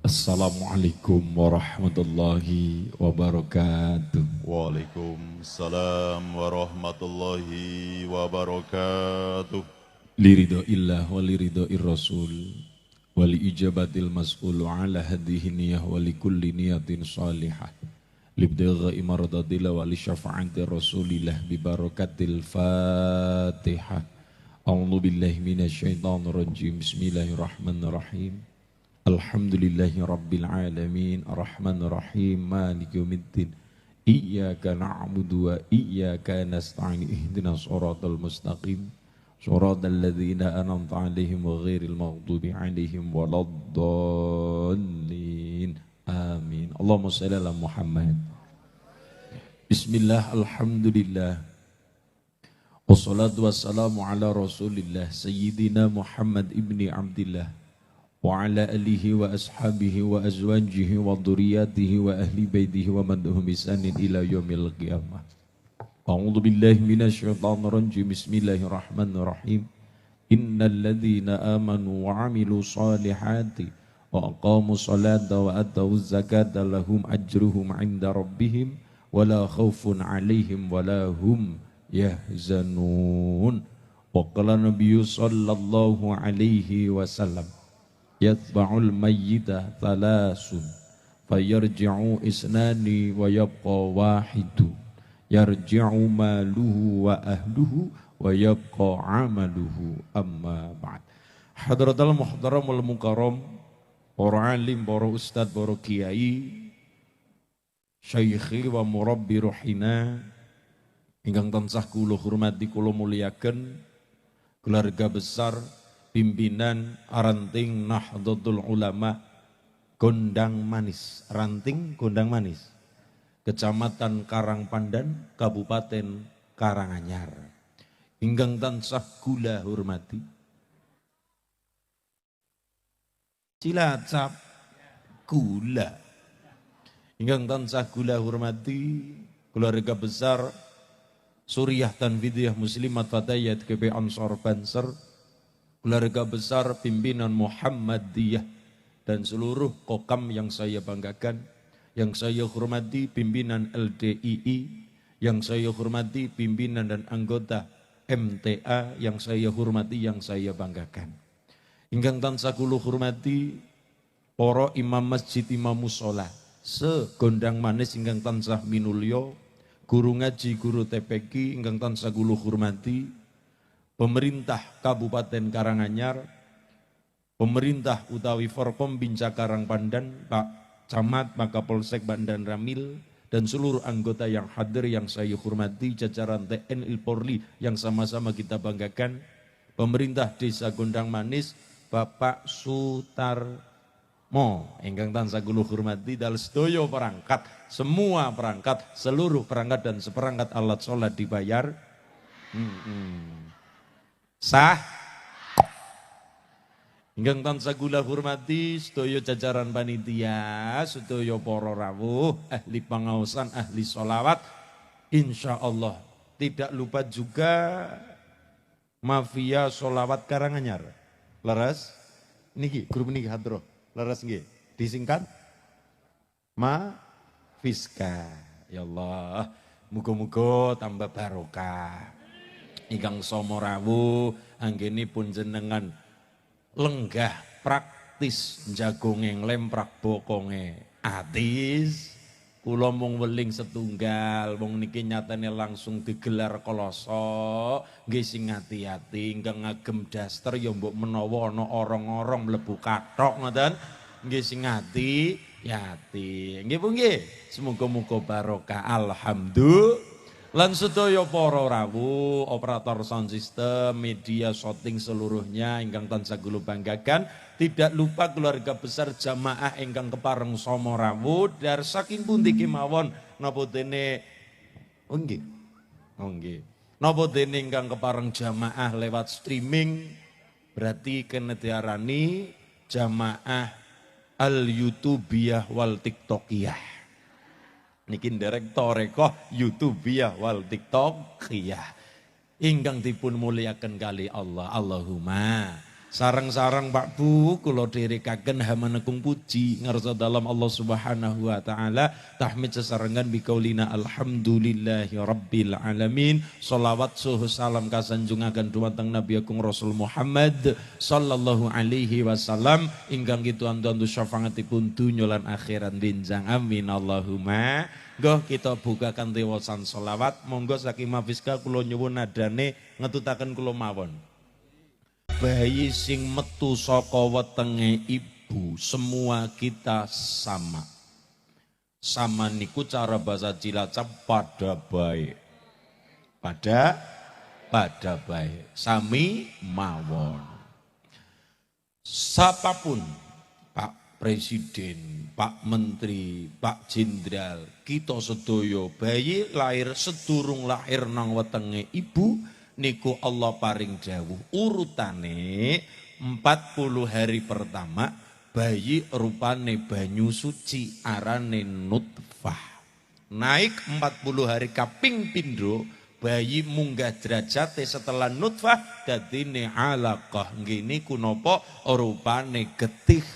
Assalamualaikum warahmatullahi wabarakatuh. Waalaikumsalam warahmatullahi wabarakatuh. Liridho illah wa liridho irrasul wa li ijabatil mas'ul ala hadihi niyah wa li kulli niyatin salihah libdagha imaradadillah wa li syafa'ati rasulillah bibarakatil fatihah. A'udhu billahi minasyaitanir rajim. Bismillahirrahmanirrahim. Alhamdulillahi rabbil alamin arrahmanir rahim maliki yaumiddin iyyaka na'budu wa iyyaka nasta'in ihdinas siratal mustaqim siratal ladzina an'amta 'alaihim ghairil maghdubi 'alaihim waladdallin amin. Allahumma shalli ala Muhammad. Bismillah, alhamdulillah, wassalatu wassalamu ala rasulillah sayyidina Muhammad ibni Abdillah wa ala alihi wa ashabihi wa azwajihi wa dhurriyyatihi wa ahli baitihi wa man lahum bisanin ila yaumil qiyamah. A'udzu billahi minasyaitonir rajim. Bismillahirrahmanirrahim. Innal ladzina amanu wa 'amilus solihati wa aqamus salata wa atawuz zakata lahum ajruhum 'inda rabbihim wala khaufun 'alaihim wala hum yahzanun. Wa qala nabiyyu sallallahu alaihi wasallam yatba'ul mayyita thalasun fayarji'u isnani wa yabqa wahidu yarji'u maluhu wa ahluhu wa yabqa amaluhu amma ba'd. Hadratal muhtaramul mukarram, para alim, para ustad, para kiai, syaikhi wa murabbi ruhina ingkang tansah kula hormati kula muliaken, keluarga besar pimpinan Ranting Nahdlatul Ulama Gondang Manis, Ranting Gondang Manis, Kecamatan Karangpandan, Kabupaten Karanganyar. Ingkang tansah kula hormati Cilacap kula. Ingkang tansah kula hormati keluarga besar Suriah Tanfidiyah Muslimat Fatayat KP Ansor Banser, keluarga besar pimpinan Muhammadiyah dan seluruh kokam yang saya banggakan, yang saya hormati pimpinan LDII, yang saya hormati pimpinan dan anggota MTA, yang saya hormati, yang saya banggakan. Ingkang tansah kula hormati para imam masjid, imam mushola segondang manis ingkang tansah minulya, guru ngaji, guru TPQ ingkang tansah kula hormati, pemerintah Kabupaten Karanganyar, pemerintah utawi Forkom Binca Karangpandan, Pak Camat, Pak Kapolsek Bandan Ramil, dan seluruh anggota yang hadir yang saya hormati, jajaran TNI Polri yang sama-sama kita banggakan, pemerintah Desa Gondang Manis, Bapak Sutarmo, ingkang tansah kula hormati, dal sedaya perangkat, semua perangkat, seluruh perangkat dan seperangkat alat sholat dibayar. Sah. Ingkang tansah kula hormati sedaya jajaran panitia, sedaya para rawuh, ahli pangaosan, ahli sholawat, insyaallah tidak lupa juga mafia sholawat Karanganyar. Leres? Niki grup niki hadroh. Leres nggih? Disingkat Mafiska. Ya Allah, muga-muga tambah barokah. Ingkang somo rawuh anggenipun jenengan lenggah praktis jagonge nglemprak bokonge atis. Kula mung weling setunggal, wong niki nyatane langsung digelar kolosok, nggih sing ati-ati, ingkang ngagem daster ya mbok menawa ana orong-orong mlebu kathok ngoten, nggih sing ati-ati. Nggih Bu nggih, semoga-moga barokah. Alhamdulillah. Lan sedaya para rawuh, operator sound system, media shooting seluruhnya ingkang tansah kula banggakan, tidak lupa keluarga besar jamaah ingkang kepareng sama rawuh dar saking pundi kemawon napa dene nggih. Napa dene ingkang kepareng jamaah lewat streaming berarti kena diarani jamaah al-YouTubiyah wal TikTokiyah. Niki nderek toreko YouTubiyah wal TikTokiyah ingkang dipun muliaken kali Allah. Allahumma Sarang-sarang Pak Bu kula dherekaken hamanekung puji ngarsa dalam Allah Subhanahu wa taala tahmid sesarengan bikaulina alhamdulillahi rabbil alamin sholawat suhu salam kasanjungaken dumateng Nabi Agung Rasul Muhammad sallallahu alaihi wasallam ingkang kitu antu-antu syafaatipun dunya lan akhirat benjang amin Allahumma. Nggih kita bukakan tewasan sholawat monggo saking mafiska kula nyuwun nadane ngetutaken kula mawon. Bayi sing metu saka wetenge ibu semua kita sama. Sama niku cara bahasa Cilacap pada baik. Pada baik. Sami mawon. Siapapun Pak Presiden, Pak Menteri, Pak Jenderal, kita sedaya bayi lahir sedurung lahir nang wetenge ibu niku Allah paring dawuh urutane 40 hari pertama bayi rupane banyu suci arane nutfah. Naik 40 hari kaping pindho bayi munggah derajate setelah nutfah dadine alaqah. Nggih niku napa rupane getih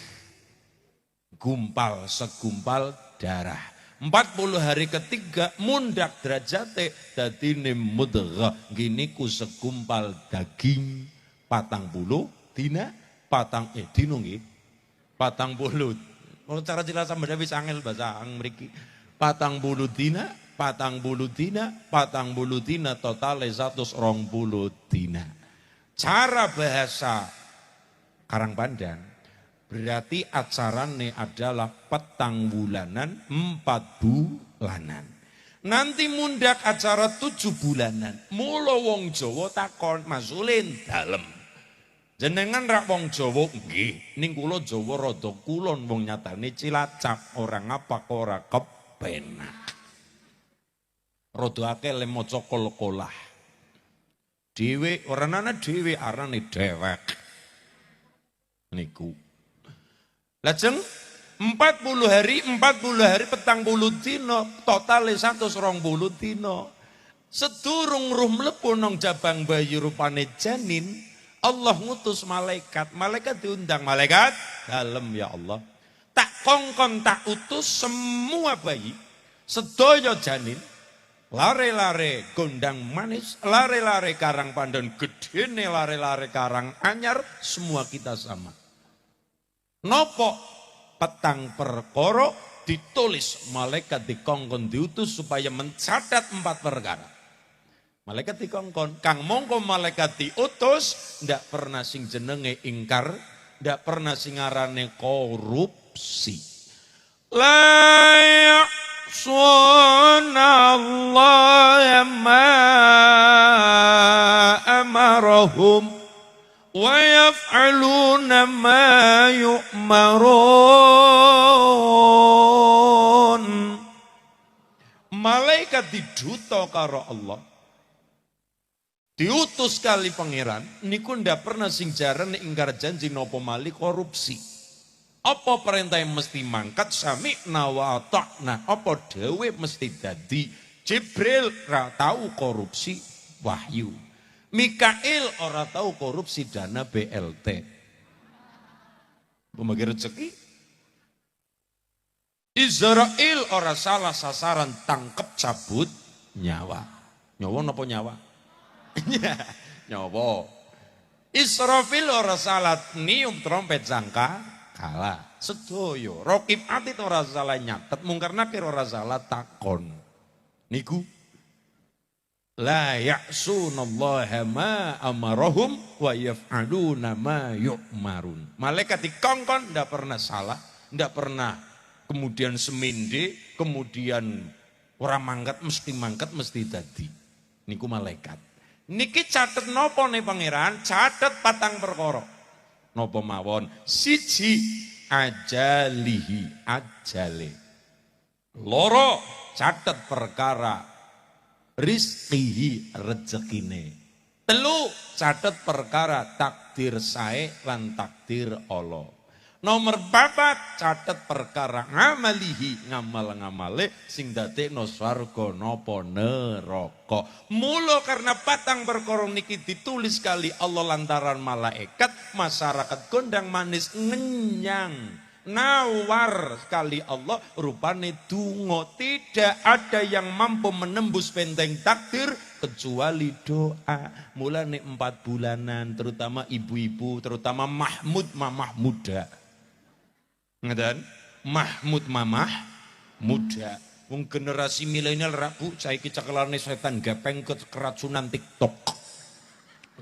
gumpal segumpal darah. 40 hari ketiga mundak derajate dadine mudghah gini ku segumpal daging 40 dina dino nggih 40 mau cara jelas sampeyan wis angel bahasa mriki 40 dina 40 dina totale 120 dina. Cara bahasa Karangpandang berarti acarane adalah petang bulanan 4 bulanan. Nanti mundak acara 7 bulanan. Mula wong Jawa takon Mas Ulin dalem. Jenengan rak wong Jawa nggih. Ning kula Jawa rada kulon wong nyatane Cilacap ora ngapa kok ora kepenak. Rada akeh le maca kol-kolah. Dhewe ora ana dhewe arane dhewek. Niku lajeng 40 hari petang puluh dino totale 120 dino. Sedurung ruh mlebu nang jabang bayi rupane janin Allah ngutus malaikat diundang malaikat dalem ya Allah tak kongkon tak utus semua bayi sedaya janin lare-lare gondang manis lare-lare karang pandon gedene lare-lare karang anyar semua kita sama. Nopo petang perkara ditulis malaikat dikongkon diutus supaya mencatat 4 perkara. Malaikat dikongkon, kang mongko malaikat diutus ndak pernah sing jenenge ingkar, ndak pernah sing arane korupsi. La ya'sunallaha ma amarahum wa yaf'aluna ma yu'marun. Malaikat diduta karo Allah. Diutus kali pangeran niku ndak pernah sing jaran ingkar janji napa mali korupsi. Apa perintah yang mesti mangkat sami'na wa ata'na, apa dhewe mesti dadi. Jibril ra tahu korupsi wahyu. Mikail ora tahu korupsi dana BLT. Pembagi rezeki. Israel ora salah sasaran tangkep cabut nyawa. Nyawa napa nyawa? Nyawa. Israfil ora salah nium trompet sangka kalah. Sedoyo. Rokib atit ora salah nyatet. Mungkar nakir ora salah takon. Niku. La ya'sunallaha ma amarahum wa yaf'aluna ma yu'marun. Malaikat dikongkon ndak pernah salah, ndak pernah kemudian seminde, kemudian orang mangkat mesti dadi. Niku malaikat. Niki catet nopo nih pangeran? Catet patang perkara. Nopo mawon? Siji ajalihi ajale. Loro catet perkara rizqihi rezekine. Telu catet perkara takdir sae lan takdir Allah. Nomor 4 catet perkara ngamalihi ngamal-ngamale sing dadekno swarga napa neraka. Mula karena patang perkara niki ditulis kali Allah lantaran malaikat, masyarakat gondang manis ngenyang. Nawar sekali Allah rupane dungo. Tidak ada yang mampu menembus benteng takdir kecuali doa. Mulane 4 bulanan terutama ibu-ibu, terutama Mahmud mamah muda. Ngeten? Mahmud mamah muda. Wong generasi milenial rabu saiki cekelane setan gepeng keracunan TikTok.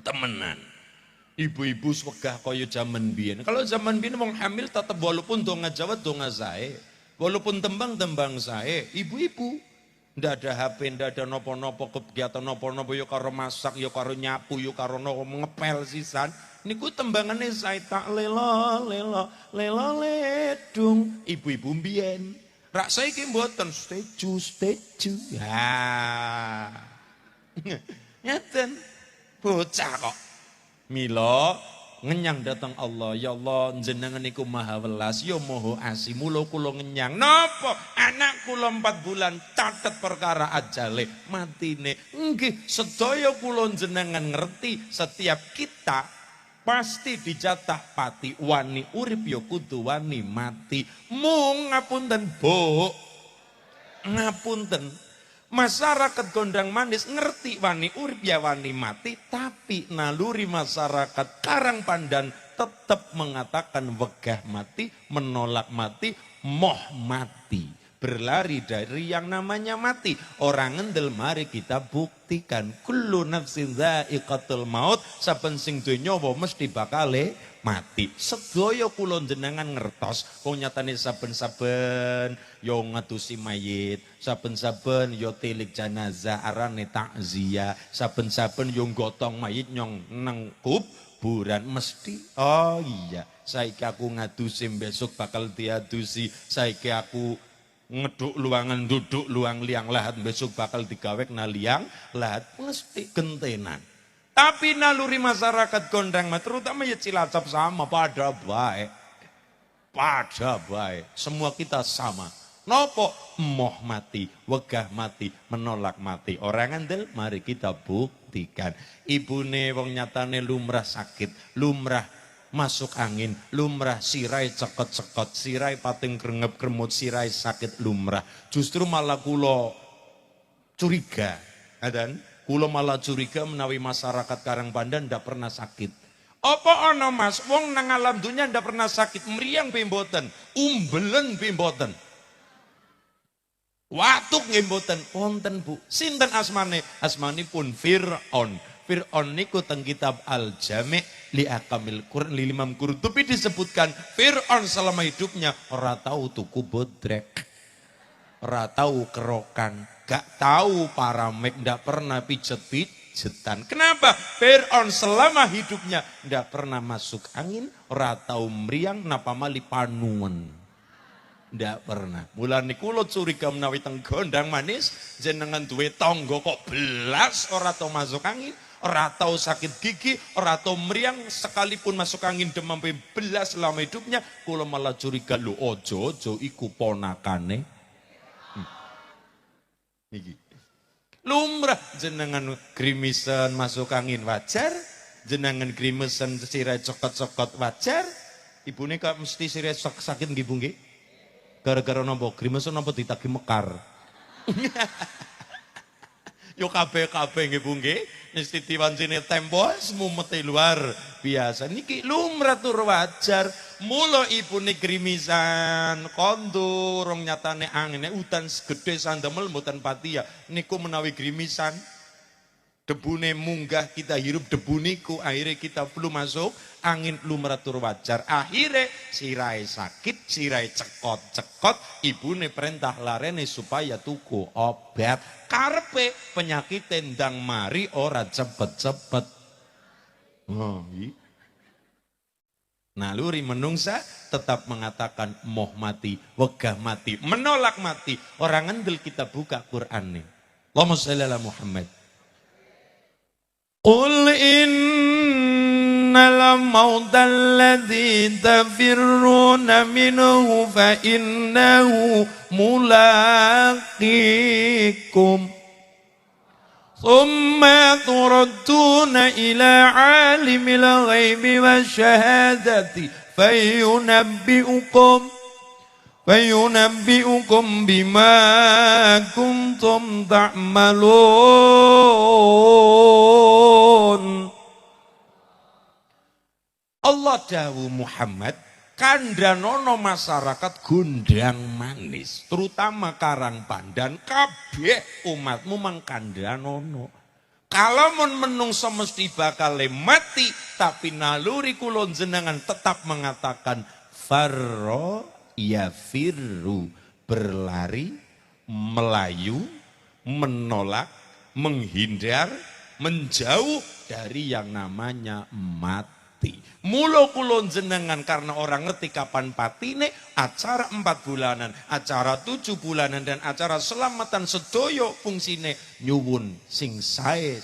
Temenan. Ibu-ibu wegah kaya zaman biyen. Kalau zaman biyen wong hamil tetep walaupun donga Jawa donga sae. Walaupun tembang-tembang sae, ibu-ibu ndak ada HP, ndak ada nopo-nopo kegiatan nopo-nopo yo karo masak, yo karo nyapu, yo karo ngepel sisan. Niku tembangane sae tak lela ledung. Ibu-ibu mbiyen. Rak saiki mboten steju. Ha. Ngeten. Bocah kok. Mila ngenyang datang Allah. Ya Allah jenengan niku maha welas ya maha asih. Mula kula ngenyang. Napa? Anak kula 4 bulan catet perkara ajale matine. Nggih sedaya kula jenengan ngerti setiap kita pasti dijatah pati. Wani urip ya kudu wani mati. Mung ngapunten Bu. Ngapunten. Masyarakat gondang manis ngerti wani urip ya wani mati, tapi naluri masyarakat Karangpandan tetap mengatakan wegah mati, menolak mati, moh mati. Berlari dari yang namanya mati. Orang ngendel mari kita buktikan. Kullu nafsin dha'iqatul maut, saben sing duwe nyawa mesti bakale mati. Sedaya kula jenengan ngertos wong nyatane saben-saben yo ngadusi mayit, saben-saben yo tilik jenazah arane takziah, saben-saben yo gotong mayit nyong nang kuburan mesti. Oh iya, saiki aku ngadusi besok bakal diadusi, saiki aku ngeduk luangan duduk luang liang lahat besok bakal digawek na liang lahat mesti gentenan. Tapi naluri masyarakat gondang terutama ya Cilacap sama pada baik. Pada baik. Semua kita sama. Nopo moh mati, wegah mati, menolak mati. Orang andel mari kita buktikan. Ibune wong nyatane lumrah sakit, lumrah masuk angin, lumrah sirai cekot-cekot, sirai pating krengep-kremut, sirai sakit lumrah. Justru malah kula curiga. Dan kula malah curiga menawi masyarakat Karangpandan ndak pernah sakit. Apa ana Mas, wong nang alam dunya ndak pernah sakit, meriang piye mboten, umbelen piye mboten. Watuk nggih mboten, wonten Bu. Sinten asmane? Asmanipun Fir'aun. Fir'aun niku teng kitab Al-Jami' li Akamil Qur'an li Imam Qurtubi disebutkan Fir'aun selama hidupnya ora tahu tuku bodrek. Ora tahu kerokan, gak tahu paramek, ndak pernah pijet-pijetan. Kenapa? Fir'aun selama hidupnya ndak pernah masuk angin, ora tahu meriang, napa mali panuwen. Ndak pernah. Mulane kula curiga menawi teng gondang manis jenengan duwe tangga kok belas ora tahu masuk angin, ora tahu sakit gigi, ora tahu meriang, sekalipun masuk angin demam belas selama hidupnya, kula malah curiga lho ojo iku ponakane. Niki. Lumrah jenengan grimisen masuk angin wajar, jenengan grimisen sirai cokot-cokot wajar. Ibune kok mesti sirai sakit nggih Bu nggih? Gara-gara napa grimisen napa ditagi mekar. Yo kabeh-kabeh nggih Bu nggih, mesti diwancine tempo semumete luar biasa. Niki lumrah tur wajar. Mula ibune grimisan kondur rong nyatane angine udan segede sandamel mboten pati ya. Niku menawi grimisan debune munggah kita hirup debu niku akhirnya kita flu masuk angin lumrah tur wajar. Akhirnya sirai sakit, sirai cekot-cekot, ibune perintah larene supaya tuku obat. Karpe penyakit tendang mari ora cepet-cepet. Oh, iya. Naluri menungsa tetap mengatakan moh mati, wegah mati, menolak mati. Orang ngendel kita buka Quran nih. Allahumma sholli ala Muhammad. Qul innal mautal ladzi tafirrun منه فإنه ملاقيكم ثم تردون إلى عالم الغيب والشهادة فينبئكم بما كنتم تعملون. Allah dawuh Muhammad, kandhanono masyarakat gondang manis, terutama Karang Pandan, kabeh umatmu mangkandhanono. Kalamun menungso mesti bakal mati, tapi naluri kula jenengan tetap mengatakan farra yafirru, berlari, melayu, menolak, menghindar, menjauh dari yang namanya mati. Mula kula jenengan karena orang ngerti kapan patine, acara 4 bulanan, acara 7 bulanan dan acara selamatan sedoyo fungsine nyuwun sing sae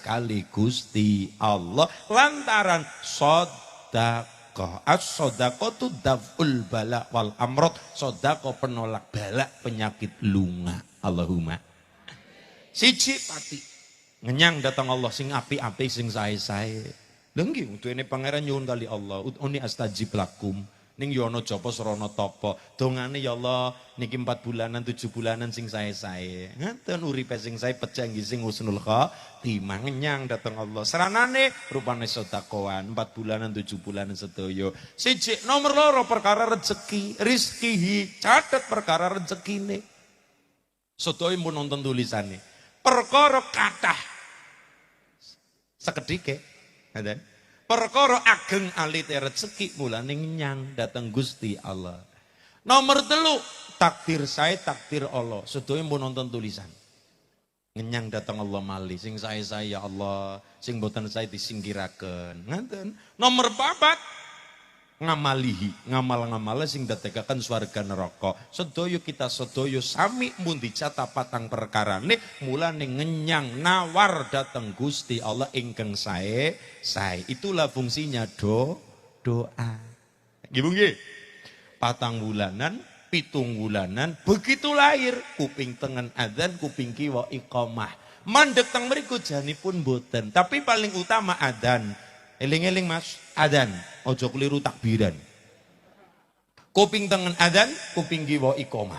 kali Gusti Allah lantaran sedekah. As-sedaqatu daf'ul bala wal amrod, sedekah penolak bala penyakit lunga. Allahumma siji pati ngenyang datang Allah sing api-api sing sae-sae. Lenggi untuk ini pangeran nyuwun kali Allah, ud'uni astajib lakum. Ning yono jopo serono topo. Dongane ya Allah, niki 4 bulanan 7 bulanan sing sae-sae. Ngaten uripe sing sae pecah sing husnul khotimah ngenyang datang Allah. Seranane rupane sedekahan 4 bulanan 7 bulanan sedaya. Siji nomor loro perkara rezeki, rizkihi, catet perkara rezekine. Sedaya pun nonton tulisane. Perkara kathah sekedhike. Ada perkara ageng alite rezeki mulane nyang dateng Gusti Allah. Nomor 3 takdir saya takdir Allah. Sedaya pun nonton tulisan. Ngenyang datang Allah mali sing saya ya Allah, sing boten saya disingkiraken. Ngaten. Nomor 4 ngamalihi, ngamal-ngamal sing dadekaken swarga neraka. Sedaya kita sedaya sami mun dicata patang perkarane mulane ngenyang nawar dateng Gusti Allah ingkang sae. Itulah fungsinya doa. Nggih nggih. 4 bulanan, 7 bulanan begitu lahir kuping tengen adzan, kuping kiwa iqamah. Mandeg teng mriku janipun boten, tapi paling utama adzan. Eling-eling Mas, adzan, ojo keliru takbiran. Kuping tengen adzan, kuping kiwa iqamah.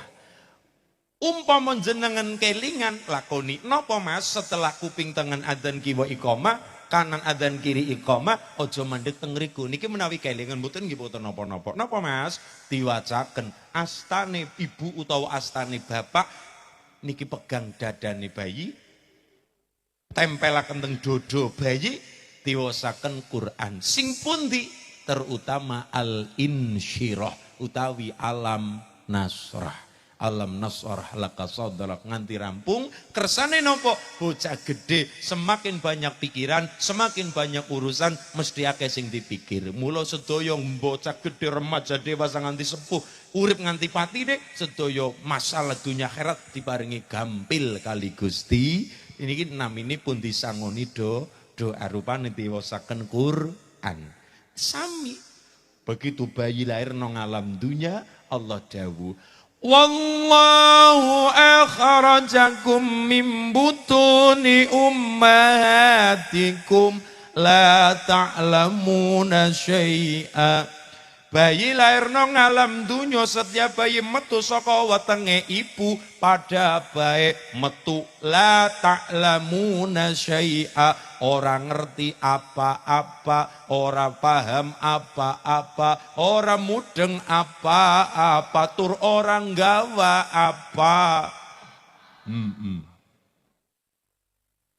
Umpama jenengan kelingan lakoni napa Mas setelah kuping tengen adzan kiwa iqamah, kanan adzan kiri iqamah, ojo mandeg teng mriku. Niki menawi kelingan mboten nggih boten napa-napa. Napa Mas? Diwacaken astane ibu utawa astane bapak niki pegang dadane bayi, tempelaken teng dodo bayi, diwasaken Quran sing pundi terutama al-insyirah utawi alam nasrah. Alam nasrah laka sadrak nganti rampung kersane nopo bocah gede semakin banyak pikiran semakin banyak urusan mesti akeh sing dipikir. Mula sedaya bocah gede remaja dewasa nganti sepuh urip nganti patine sedaya masalah dunya akhirat diparingi gampil kali Gusti. Ini namine pun disangoni doa rupane diwasaken Quran. Sami begitu bayi lahir nang alam dunya Allah dawuh wallahu akhrajakum min butuni ummahatikum la ta'lamuna syai'a. Bayi lahir nang alam dunya setiap bayi metu saka wetenge ibu pada baik metu la ta'lamuna syai'a, ora ngerti apa-apa, ora paham apa-apa, ora mudeng apa-apa, tur orang gawa apa.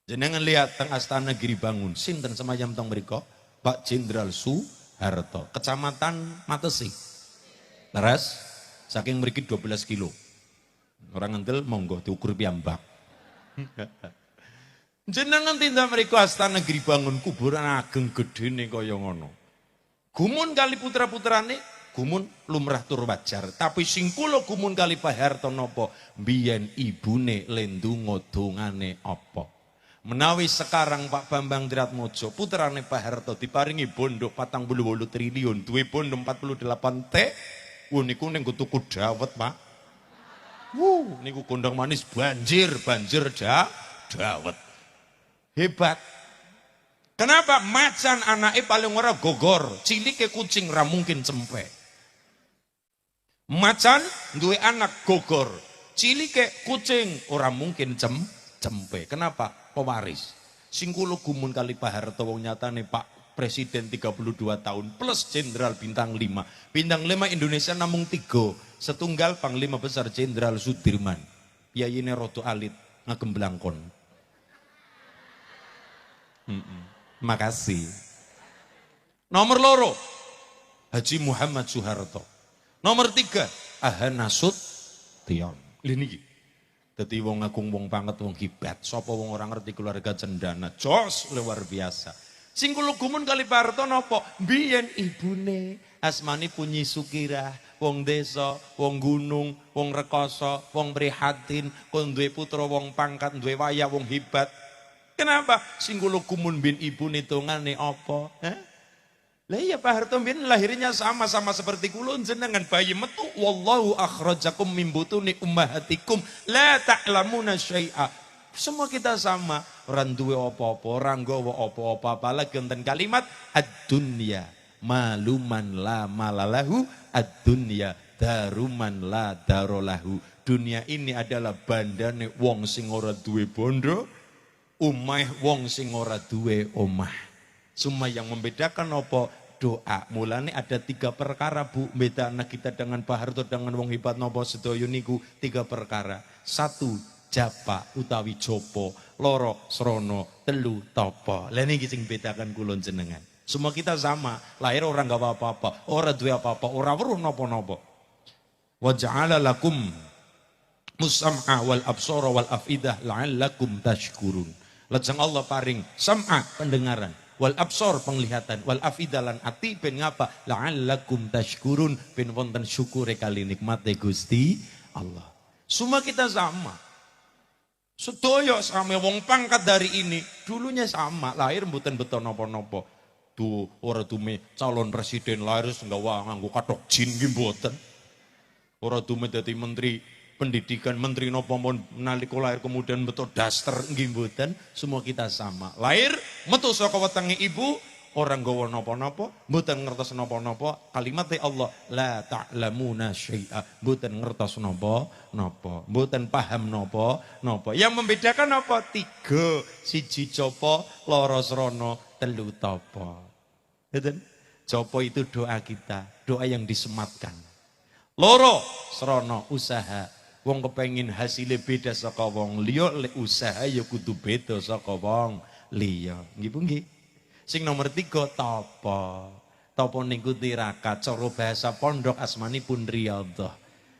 Jenengan lihat teng Astana Giri Bangun, sinten semayam teng mriko? Pak Jenderal Soeharto, Kecamatan Matesi. Leres, saking mriki 12 kilo. Orang ngentil monggo diukur piyambak. Jenengan tindak mriku Astana Giri Bangun kuburan ageng gedene kaya ngono. Gumun kali putra-putrane, gumun lumrah tur wajar. Tapi sing kula gumun kali Pak Harto napa? Biyen ibune lendunga dongane apa? Menawi sekarang Pak Bambang Dratmojo putrane Pak Harto diparingi bondo 48 triliun, duwe bondo 48 T, Niku ning tuku dawet, Pak. Niku gondang manis banjir dawet. Hebat. Kenapa? Macan anake paling ora gogor, cilike kucing ra mungkin cempe. Macan duwe anak gogor, cilike kucing ora mungkin cempe. Kenapa? Pewaris. Sing kula gumun kali Pak Harto wong nyatane Pak Presiden 32 tahun plus Jenderal bintang 5. Bintang 5 Indonesia namung 3. Setunggal Panglima Besar Jenderal Sudirman. Piyayine rada alit ngagem blangkon. Makasih. Nomor 2 Haji Muhammad Soeharto. Nomor 3 Ahana Sution. Lha niki. Dadi wong agung, wong banget, wong hebat. Sapa wong ora ngerti keluarga Cendana. Jos luar biasa. Sing kula gumun kali Pak Harto napa? Biyen ibune asmane Punyi Sukirah, wong desa, wong gunung, wong rekoso, wong prihatin, kon duwe putra wong pangkat, duwe wayah wong hebat. Kenapa? Sing kula gumun bin ibune tongane apa? Lah iya Pak Harto bin lahirnya sama-sama seperti kula jenengan bayi metu wallahu akhrajakum min butuni ummahatikum la ta'lamuna syai'a. Semua kita sama, orang duwe apa-apa, orang nggawa apa-apa, apalagi enten kalimat ad-dunya maluman la malalahu, ad-dunya daruman la darolahu. Dunia ini adalah bandane wong sing ora duwe bondo, omah wong sing ora duwe omah. Semua yang membedakan apa? Doa. Mulane ada 3 perkara Bu, beda anak kita dengan Pak Harto dengan wong hebat napa sedaya niku 3 perkara. 1 japa utawi jopo, loro srono, telu topo. Lah niki sing bedakan kula jenengan. Semua kita sama, lahir orang gak apa-apa, ora duwe apa-apa, ora weruh napa-napa. Wa ja'ala lakum musam'a wal absara wal afidah la'allakum tashkurun. Lajeng Allah paring sam'a pendengaran, wal absar penglihatan, wal afidah lan ati ben ngapa? La'allakum tashkurun ben wonten syukure kali nikmate Gusti Allah. Semua kita sama. Sedaya sama wong pangkat dari ini dulunya sama, lahir mboten beto napa-napa. Tuh ora dume calon presiden lahir nggawa nganggo kathok jin nggih mboten. Ora dume dadi menteri pendidikan, menteri napa mon nalika lahir kemudian beto daster nggih mboten. Semua kita sama. Lahir metu saka wetenge ibu orang nggawa napa-napa, mboten ngertos napa-napa. Kalimat Allah la ta'lamuna syai'a, mboten ngertos napa-napa, mboten paham napa-napa. Yang membedakan apa? 3, 1 copo, loro srono, telu topo. Ngeten. Copo itu doa kita, doa yang disematkan. Loro srono usaha. Wong kepengin hasilnya beda saka wong liya, lek usaha ya kudu beda saka wong liya. Nggih Bu nggih. Sing nomor 3 topo. Topo niku tirakat, cara bahasa pondok asmanipun riyadhah.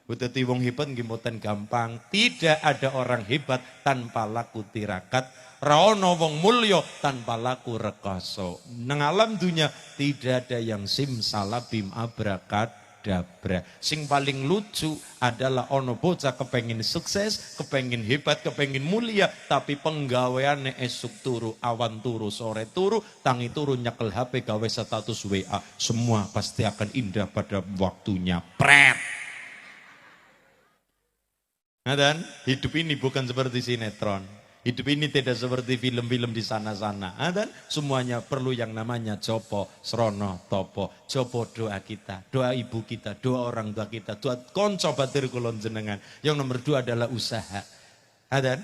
Dadi wong hebat nggih mboten gampang. Tidak ada orang hebat tanpa laku tirakat. Ra ono wong mulya tanpa laku rekoso. Nang alam dunya tidak ada yang simsalabim abrakadabra. Sing paling lucu adalah ono bocah kepengin sukses, kepengin hebat, kepengin mulia, tapi penggaweane esuk turu, awan turu, sore turu, tangi turu nyekel HP gawe status WA. Semua pasti akan indah pada waktunya. Pret. Nah dan hidup ini bukan seperti sinetron. Hidup ini tidak seperti film-film di sana-sana. Dan semuanya perlu yang namanya jopo, srono, topo. Jopo doa kita, doa ibu kita, doa orang tua kita, doa konco batir kulon jenengan. Yang nomor 2 adalah usaha. Dan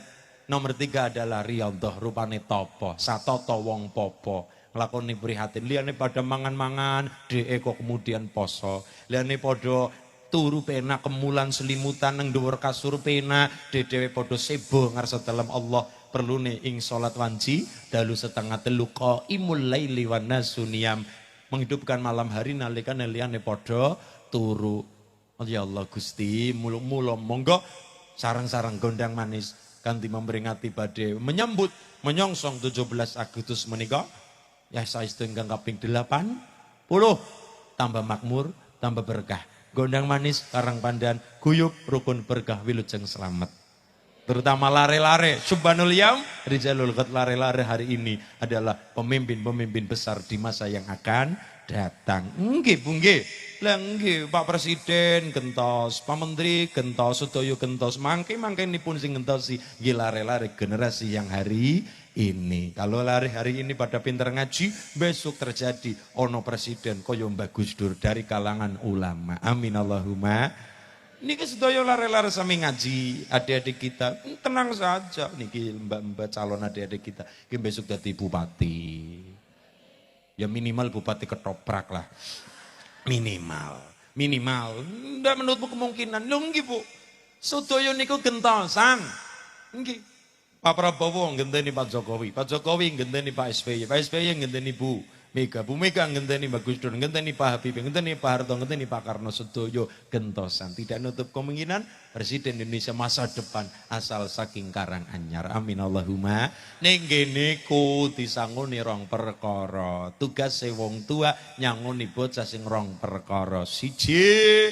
nomor 3 adalah riyadhah, rupane topo. Satoto wong popo. Nglakoni prihatin. Liane pada mangan-mangan, kok kemudian poso. Liane pada turu pena kemulan selimutan nang dhuwur kasur pena dhewe padha sebo ngarsa dalam Allah. Perlune ing salat wanci dalu setengah telu qaimul laili wan nasuniyam, menghidupkan malam hari nalika liyane padha turu. Ya Allah Gusti, mula-mula monggo sarang-sarang gondang manis kanthi memperingati badhe menyambut menyongsong 17 Agustus menika ya saestu ingkang kaping 80 tambah makmur, tambah berkah. Gondang manis, karang pandan, guyub, rukun berkah, wilujeng selamat. Terutama lare-lare. Subhanul Yaum, Rijalul Ghad, lare-lare hari ini adalah pemimpin-pemimpin besar di masa yang akan datang. Nggih, Bu, nggih. Lah nggih, Pak Presiden gentos, Pak Menteri gentos, sedaya gentos. Mangke nipun sing gentosi nggih lare-lare generasi yang hari ini. Kalau lari hari ini pada pinter ngaji, besok terjadi ono presiden koyo Mbah Gus Dur dari kalangan ulama. Amin Allahumma. Niki sedaya lare-lare sami ngaji, adik-adik kita tenang saja. Niki mbak-mbak calon adik-adik kita, ki besok jadi bupati. Ya minimal bupati ketoprak lah, minimal. Ndak menutup kemungkinan. Lho nggih Bu, sedaya niku gentosan. Nggih. Pak Prabowo ngenteni Pak Jokowi, Pak Jokowi ngenteni Pak SBY, Pak SBY ngenteni Bu Mega ngenteni Mbak Gus Dur, ngenteni Pak Habibie, ngenteni Pak Harto, ngenteni Pak Karno, sedoyo gentosan. Tidak nutup kemungkinan Presiden Indonesia masa depan asal saking Karanganyar. Amin Allahumma. Ning kene ku disangoni rong perkara. Tugas wong tua nyangoni bocah sing rong perkara. Siji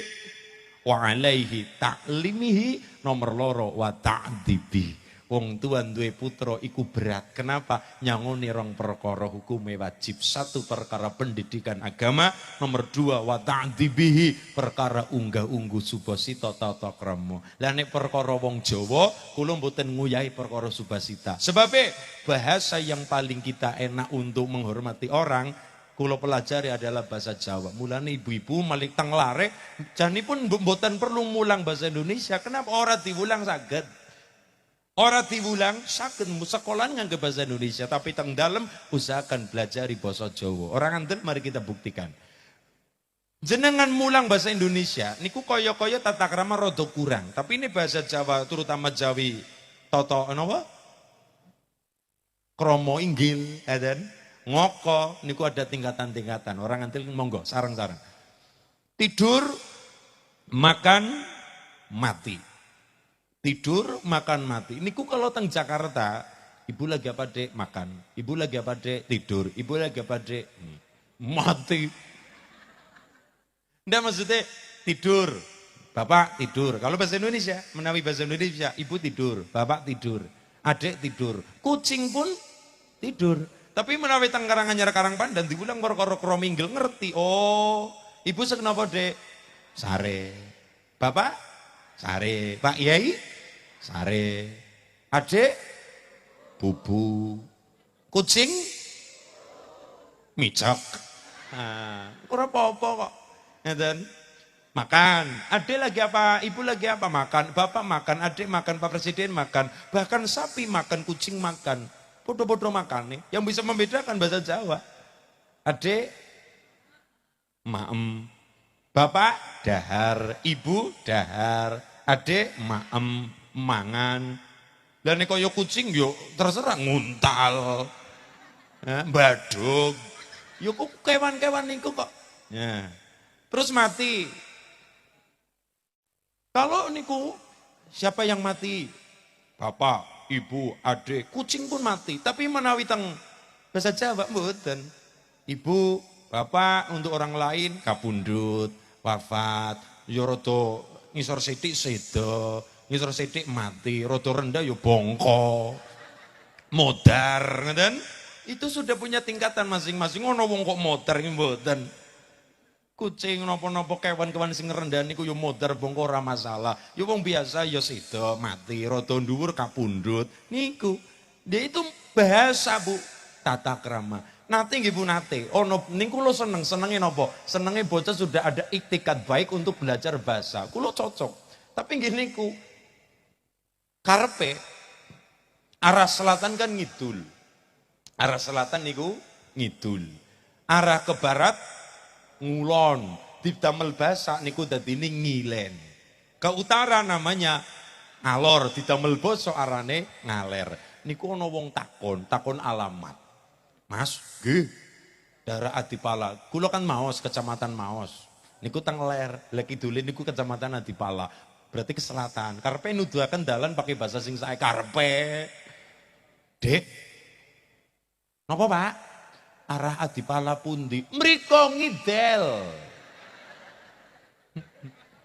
wa alaihi ta'limihi, nomor loro wa ta'dibi. Wong tua duwe putra iku berat. Kenapa? Nyangoni rong perkara hukume wajib. Satu, perkara pendidikan agama. Nomor dua, wa ta'dibihi, perkara unggah-ungguh subasita tata krama. Lah nek perkara wong Jawa, kula mboten nguyahi perkara subasita. Sebab bahasa yang paling kita enak untuk menghormati orang, kula pelajari adalah bahasa Jawa. Mulane ibu-ibu malik teng lare, janipun mboten perlu mulang bahasa Indonesia. Kenapa ora diulang saged? Orang diulang saged sekolah nganggo bahasa Indonesia, tapi teng dalem usahakan belajar bahasa Jawa. Orang anten mari kita buktikan. Jenengan mulang bahasa Indonesia niku kaya-kaya tata krama rada kurang, tapi ini bahasa Jawa terutama Jawi toto napa? Kromo inggil, eden ngoko niku ada tingkatan-tingkatan. Orang anten monggo sareng-sareng. Tidur, makan, mati. Tidur, makan, mati. Niku kalau teng Jakarta, ibu lagi apa dek? Makan. Ibu lagi apa dek? Tidur. Ibu lagi apa dek? Mati. Nggak maksudnya tidur. Bapak tidur. Kalau bahasa Indonesia, menawi bahasa Indonesia, ibu tidur, bapak tidur, adik tidur, kucing pun tidur. Tapi menawi teng Karanganyar Karangpandan diulang karo krominggel ngerti. Oh, ibu sekenapa dek? Sare. Bapak? Sare. Pak Yai? Sare. Adik? Bubu. Kucing? Micok. Nah, ora apa-apa kok. Ngeten. Makan. Adik lagi apa? Ibu lagi apa? Makan. Bapak makan, adik makan, Pak Presiden makan. Bahkan sapi makan, kucing makan. Podo-podo makan nih. Yang bisa membedakan bahasa Jawa. Adik? Maem. Bapak dahar, ibu dahar, adik maem, mangan. Lah nek kaya kucing yo terserah nguntal. Badug. Yo kok kewan-kewan niku kok. Ya. Terus mati. Kalau niku siapa yang mati? Bapak, ibu, adik, kucing pun mati. Tapi menawi teng bahasa Jawa mboten. Ibu, bapak untuk orang lain kapundhut, wafat, ya rada ngisor sithik seda, ngisor sithik mati, rada rendah ya bongko, modar, ngeten. Itu sudah punya tingkatan masing-masing. Ono wong kok modar iki mboten. Kucing napa-napa kewan-kewan sing rendah niku ya modar bongko ora masalah. Ya wong biasa ya seda, mati, rada dhuwur kapundhut. Niku. Dia itu bahasa, Bu, tata krama. Nate nggih Bu nate, ono ning kula senenge napa? Senenge bocah sudah ada iktikat baik untuk belajar bahasa. Kula cocok. Tapi nggih niku karepe arah selatan kan ngidul. Arah selatan niku ngidul. Arah ke barat ngulon. Didamel basa niku dadine ngilen. Ke utara namanya ngalor, didamel basa arane ngaler. Niku ana wong takon alamat. Mas, nggih. Daerah Adipala. Kula kan Maos, Kecamatan Maos. Niku teng ler, lek kidule niku Kecamatan Adipala. Berarti ke selatan. Karepe nuduhaken dalan pakai bahasa sing sae karepe. Dek. Napa, Pak? Arah Adipala pundi? Mriko ngidel.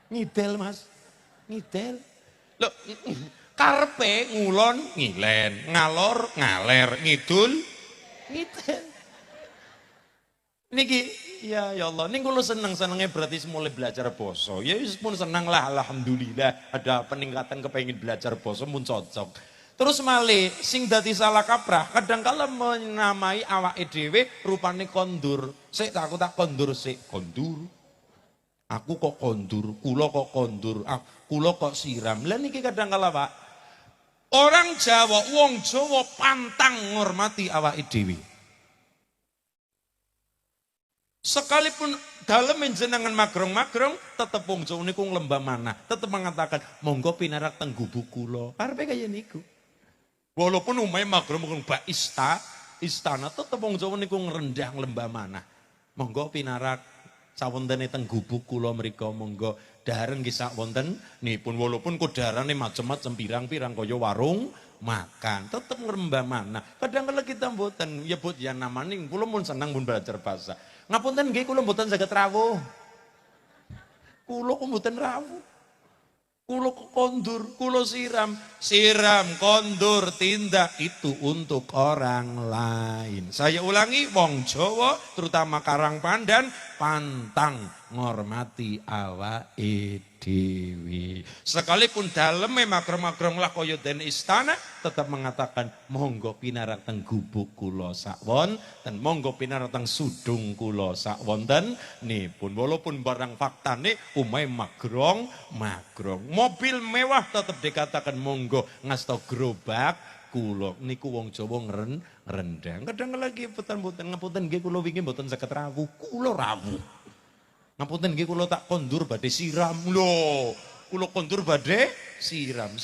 Ngidel, Mas. Ngidel. Loh, Karpe ngulon ngilen, ngalor ngaler, ngidul ngiten. Niki ya Allah, ini kalau seneng-senengnya berarti mulai belajar boso. Ya pun senang lah, alhamdulillah ada peningkatan kepengen belajar boso pun cocok. Terus malih sing dadi salah kaprah, kadang kala menamai awake dhewe rupane kondur. Sik aku tak kondur sik, kondur. Aku kok kondur, kula kok kondur, kula kok siram. Lah niki kadang kala Pak, orang Jawa, wong Jawa pantang ngormati awake dhewe. Sekalipun dalam jenengan magrong-magrong, tetep wong Jawa niku lembah mana, tetep mengatakan monggo pinarak teng gubuk kula. Karepe kaya niku. Walaupun umumnya magrong bak istana, tetep wong Jawa niku ngrendah lembah mana. Monggo pinarak sawontene teng gubuk kula mriko, monggo daharen nggih sak wonten nipun, walaupun kodarane macem-macem pirang-pirang kaya warung makan, tetep ngrembah mana. Kadang-kadang kita mboten, ya but ya namane kula mun seneng mun belajar bahasa. Ngapunten nggih kula mboten saged rawuh. Kula kok mboten rawuh. Kula kondur, kula siram, kondur, tindak itu untuk orang lain. Saya ulangi, wong Jawa terutama Karang Pandan pantang ngormati awake dhewe. Sekalipun daleme makrong-makrong lah kaya den istana tetap mengatakan monggo pinarak teng gubuk kula sak wonten, monggo pinarak teng sudung kula sak wonten nipun. Walaupun barang faktane umay magrong, mobil mewah tetap dikatakan monggo ngasta gerobak kula niku wong Jawa ngrendang. Kadang lagi putan-putan ngapunten nggih kula wingi mboten saged rawuh, kula rawuh. Ngapunten nggih kula tak kondur badhe siram lho. Kula kondur badhe siram,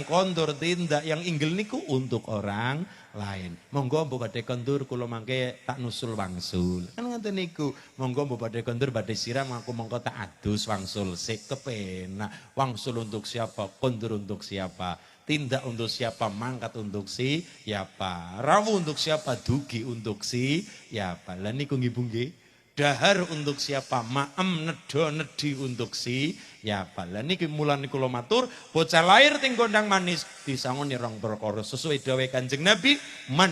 kondur tindak yang inggil niku untuk orang lain. Monggo mbok badhe kondur kula mangke tak nusul wangsul. Kan ngoten niku. Monggo mbok badhe kondur badhe siram aku mongko tak adus wangsul sik kepenak. Wangsul untuk siapa? Kondur untuk siapa? Tindak untuk siapa, mangkat untuk siapa, rawuh untuk siapa, dugi untuk siapa. Lah niku nggih dahar untuk siapa, maem nedo nedi untuk siapa. Lah niki mulane kula matur, bocah lahir ting gondang manis disangoni rong perkara sesuai dawuh Kanjeng Nabi, man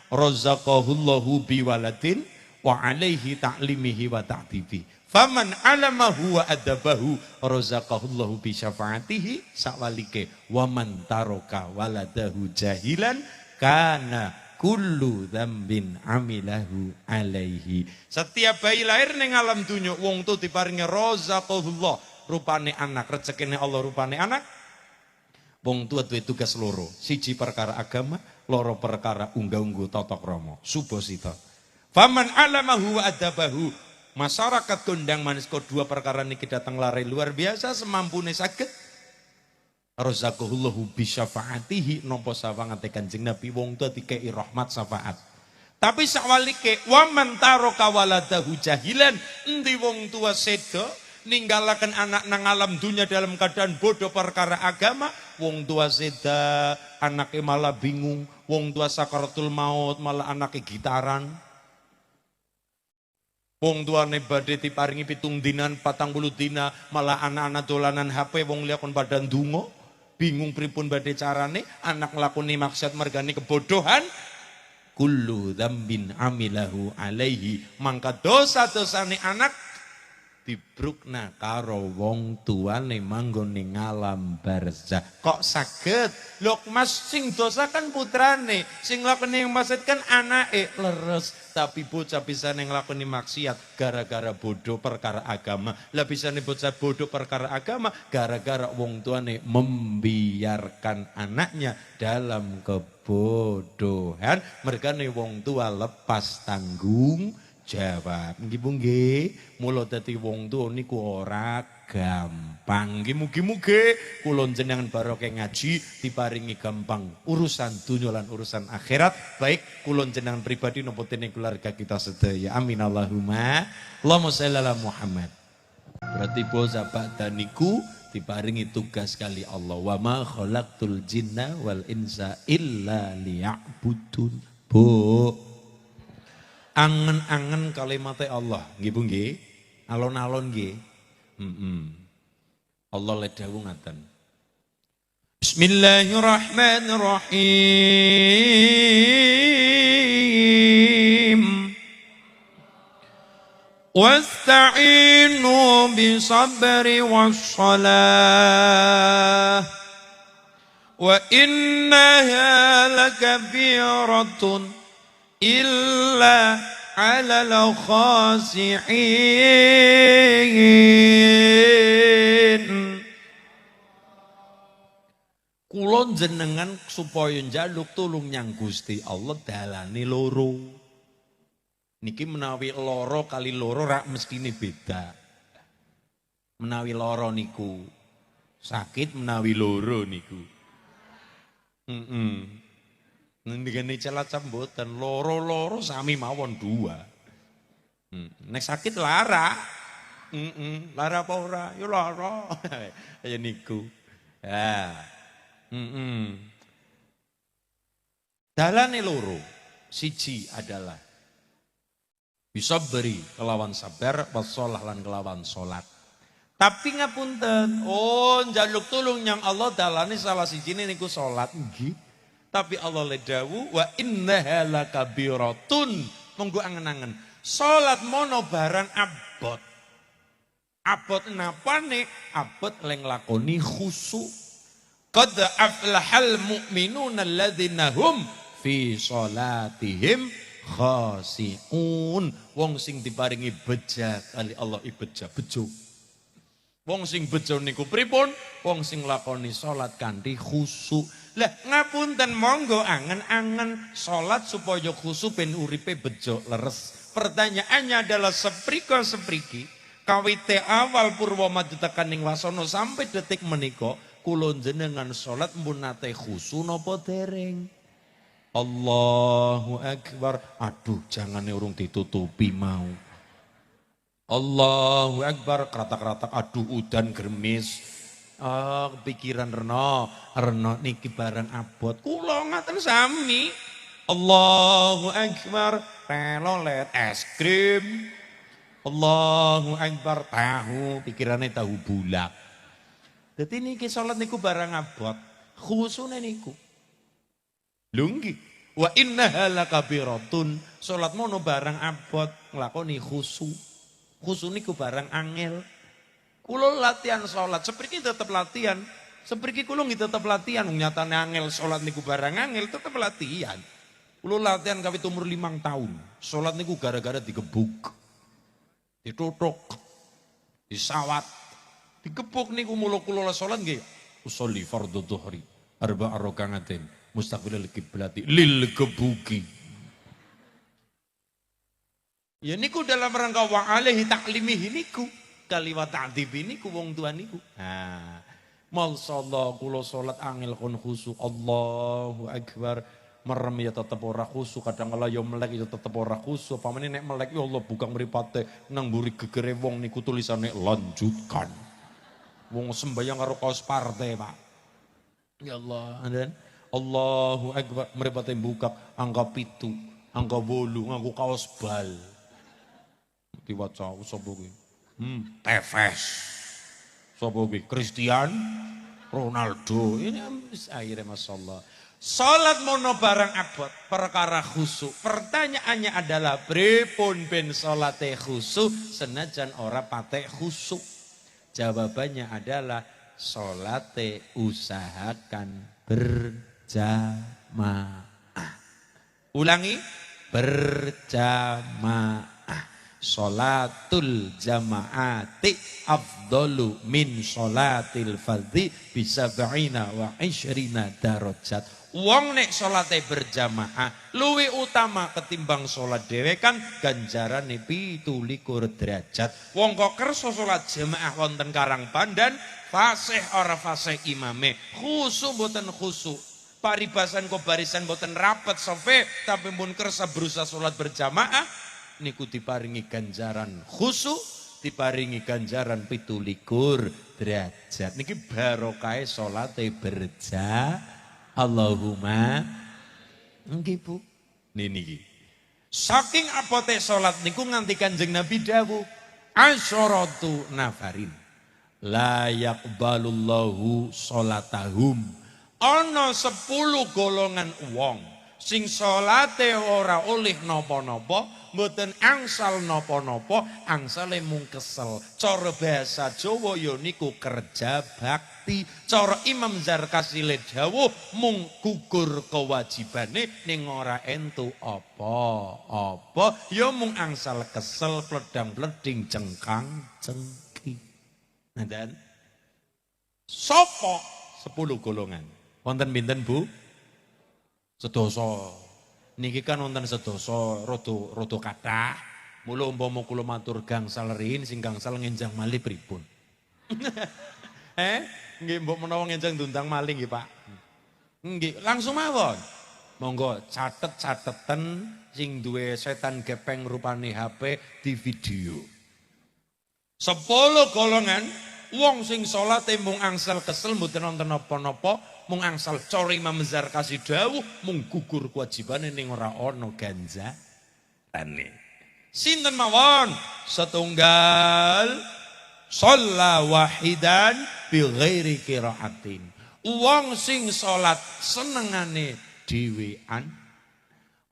razaqahullahu biwaladin wa alaihi ta'limihi wa ta'dibi. Faman alamahu wa adabahu razaqahullahu bi syafaatihi sawalike wa man taraka waladahu jahilan kana kullu dzambin amilahu alaihi. Setiap bayi lahir ning alam dunya wong tu diparingi razaqahullah, rupane anak, rezekine Allah rupane anak. Wong tua duwe tugas loro, siji perkara agama, loro perkara unggah-ungguh tata krama, subosita. Faman alamahu wa adabahu. Masyarakat Gondang Manis kedua perkara niki datang lari luar biasa semampune saged. Razaqahullahu bi syafaatihi nampa sawangate Kanjeng Nabi wong tua dikei rahmat syafaat. Tapi sawalike wa man taraka waladahu jahilan, endi wong tua sedo ninggalaken anak nang alam dunya dalam keadaan bodoh perkara agama, wong tua seda anake malah bingung, wong tua sakaratul maut malah anake gitaran. Wong tuane badhe diparingi 7 dinan 40 dina malah anak-anak dolanan HP wong liya kon padha ndonga bingung pripun badhe carane anak nglakoni maksiat mergane kebodohan. Kullu dzambin amilahu alaihi, mangka dosa-dosane anak dibrukna karo wong tuane manggon ning alam barzah. Kok saged? Lho Mas sing dosa kan putrane, sing lakoni maksiat kan anake leres. Tapi bocah bisa nglakoni maksiat gara-gara bodoh perkara agama. Lah bisa bocah bodoh perkara agama gara-gara wong tuane membiarkan anaknya dalam kebodohan. Mergane wong tua lepas tanggung jawab. Nggih, mula dadi wong tuwa niku ora gampang. Nggih mugi-mugi kula jenengan barokah ngaji diparingi gampang urusan dunya lan urusan akhirat, baik kula jenengan pribadi napa dene keluarga kita sedaya. Amin Allahumma. Allahumma shalli ala Muhammad. Berarti bocah ba'da niku diparingi tugas kali Allah. Wa ma khalaqtul jinna wal insa illa liya'budun. Angen-angen kalimatnya Allah, nggih Bu nggih. Alon-alon nggih. Allah le dawuh ngaten. Bismillahirrahmanirrahim. Wasta'inu bisabri wassalah wa innaha lakabiratun illa 'alal khasi'in. Kula jenengan supaya njaluk tulung nyang Gusti Allah dalane loro. Niki menawi loro kali loro rak mestine beda. Menawi loro niku sakit, menawi loro niku. Ngendikane Cilacap mboten loro-loro sami mawon dua. Nek sakit lara. Lara apa ora? Ya lara. Kaya niku. Ya. Dalane loro. Siji adalah bisa beri kelawan sabar, wassalah lan kelawan salat. Tapi ngapunten, njaluk tulung nyang Allah dalane salah sijine niku salat nggih. Tapi Allah le dawuh wa innaha lakabiratun. Monggo angen-angen. Salat mono barang abot. Abot napane? Abot leng lakoni khusyuk. Qad aflahal mu'minuna alladzina hum fi salatihim khasi'un. Wong sing diparingi beja kali Allah ibeja bejo. Wong sing bejo niku pripun? Wong sing lakoni salat kanthi khusyuk. Lah ngapunten monggo angen-angen salat supaya khusyuk ben uripe bejo leres. Pertanyaannya adalah seprika-sepriki kawite awal purwa maju tekan ning wasana sampai detik menika kula jenengan salat mpun nate khusyuk napa dereng? Allahu Akbar. Aduh, jangannya urung ditutupi mau. Allahu Akbar. Keratak-keratak. Aduh, udan germis. Kepikiran Reno niki barang abot. Kula ngaten sami. Allahu Akbar. Telolet es krim. Allahu Akbar. Tahu. Pikirannya tahu bulak. Jadi niki salat niku barang abot. Khusune niku. Lunggi wa innaha lakabiratun. Salat mono barang abot nglakoni khusyuk. Khusyuk niku barang angel. Kula latihan salat, sepriki tetep latihan. Sepriki kula nggih tetep latihan, nyatane angel salat niku barang angel tetep latihan. Kula latihan kawit umur 5 tahun. Salat niku gara-gara digebuk. Ditutuk. Disawat. Digebuk niku mula kula salat nggih. Usolli fardhu dhuhri arba'a raka'atin. Mustaqbilal kiblati lil gebuki. Ya niku dalam rangka wa alaihi taklimihi niku kaliwat ta'dzibi niku wong tua niku. Nah, masyaallah kula salat angel kon khusyuk. Allahu Akbar. Merem ya tetep ora khusyuk, kadang kala ya melek ya tetep ora khusyuk. Pamane nek melek ya Allah buka mripate nang mburi gegere wong niku tulisane lanjutkan. Wong sembayang karo kaos partai, Pak. Ya Allah, dan Allahu Akbar, meripate buka angka 7, angka 8, nganggo kaos bal. Diwaca sapa kuwi? Tevez. Sapa kuwi? Cristiano Ronaldo. Ini akhirnya masyaallah. Salat mono barang abot, perkara khusyuk. Pertanyaannya adalah pripun ben salate khusyuk senajan ora patek khusyuk? Jawabannya adalah salate usahakan berjamaah. Ulangi, berjamaah. Sholatul jamaati afdalu min sholatil fardhi bisab'ina wa 20 darajat. Wong nek salate berjamaah luwih utama ketimbang salat dhewe kan ganjarane 17 derajat. Wong kok kersa salat jamaah wonten Karangpandan fasih ora fasih imame, khusyuk mboten khusyuk. Paribasan kok barisan mboten rapet sofe tapi pun kersa berusaha salat berjamaah niku diparingi ganjaran khusyuk, diparingi ganjaran 17 derajat. Niki barokah salate berjamaah. Allahumma nggih Bu. Niki. Saking apote salat niku nganti Kanjeng Nabi dawuh asyaratu nafarin la yaqbalullahu salatahum Ana 10 golongan wong sing salate ora oleh napa-napa, mboten angsal napa-napa, angsale mung kesel. Cara bahasa Jawa ya niku kerja bakti. Cara Imam Zarkasile dawuh mung gugur kewajibane ning ora entuk apa-apa, ya mung angsal kesel, pledang-pleding, cengkang cengki. Nah, dan sapa 10 golongan? Wonten pinten, Bu? Sedoso. Niki kan wonten sedoso rada kathah. Mula umpama kula matur gangsal rin sing gangsal ngenjang malih pripun? Nggih mbok menawa ngenjang ndundang maling nggih, Pak. Nggih, langsung mawon. Monggo catet-cateten sing duwe setan gepeng rupane HP di video. 10 golongan wong sing salate mung angsal kesel mboten wonten napa-napa, mung angsal cara Imam Zarkasi dawuh mung gugur kewajibane ning ora ana ganjarane. Sinten mawon? Setunggal shalla wahidan bi ghairi qiraatin. Wong sing salat senengane dhewean,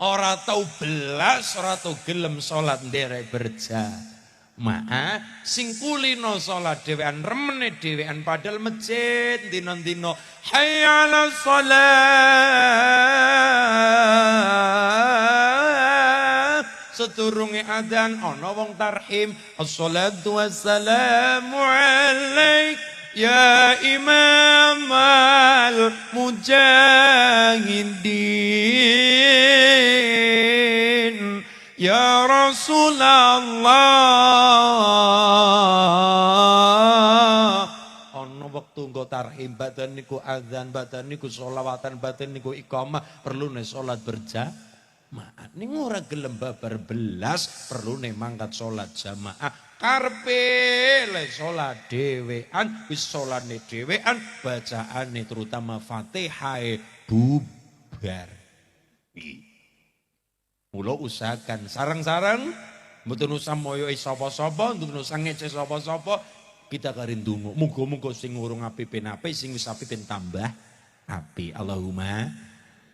ora tau belas, ora tau gelem salat nderek berjamaah, sing kulino salat dhewean, remene dhewean padahal masjid dina-dina hayya 'alas shalah. Sedurunge adzan ana wong tarhim, assalatu wassalamu alaik ya imamal mujahidin ya Rasulullah. Ana wektu nggo tarhim, badan niku adzan, badan niku sholawatan, badan niku iqamah, perlune salat berjamaah. Ning ora gelem babar belas, perlune mangkat salat jamaah. Karpe le salat dhewean, wis salane dhewean, bacaane terutama Fatihah bubar. Mula usahakan sareng-sareng mboten usah moyoki sapa-sapa, mboten usah ngece sapa-sapa, kita karin donga. Muga-muga sing urung apik-apik, sing wis apik tambah apik. Allahumma.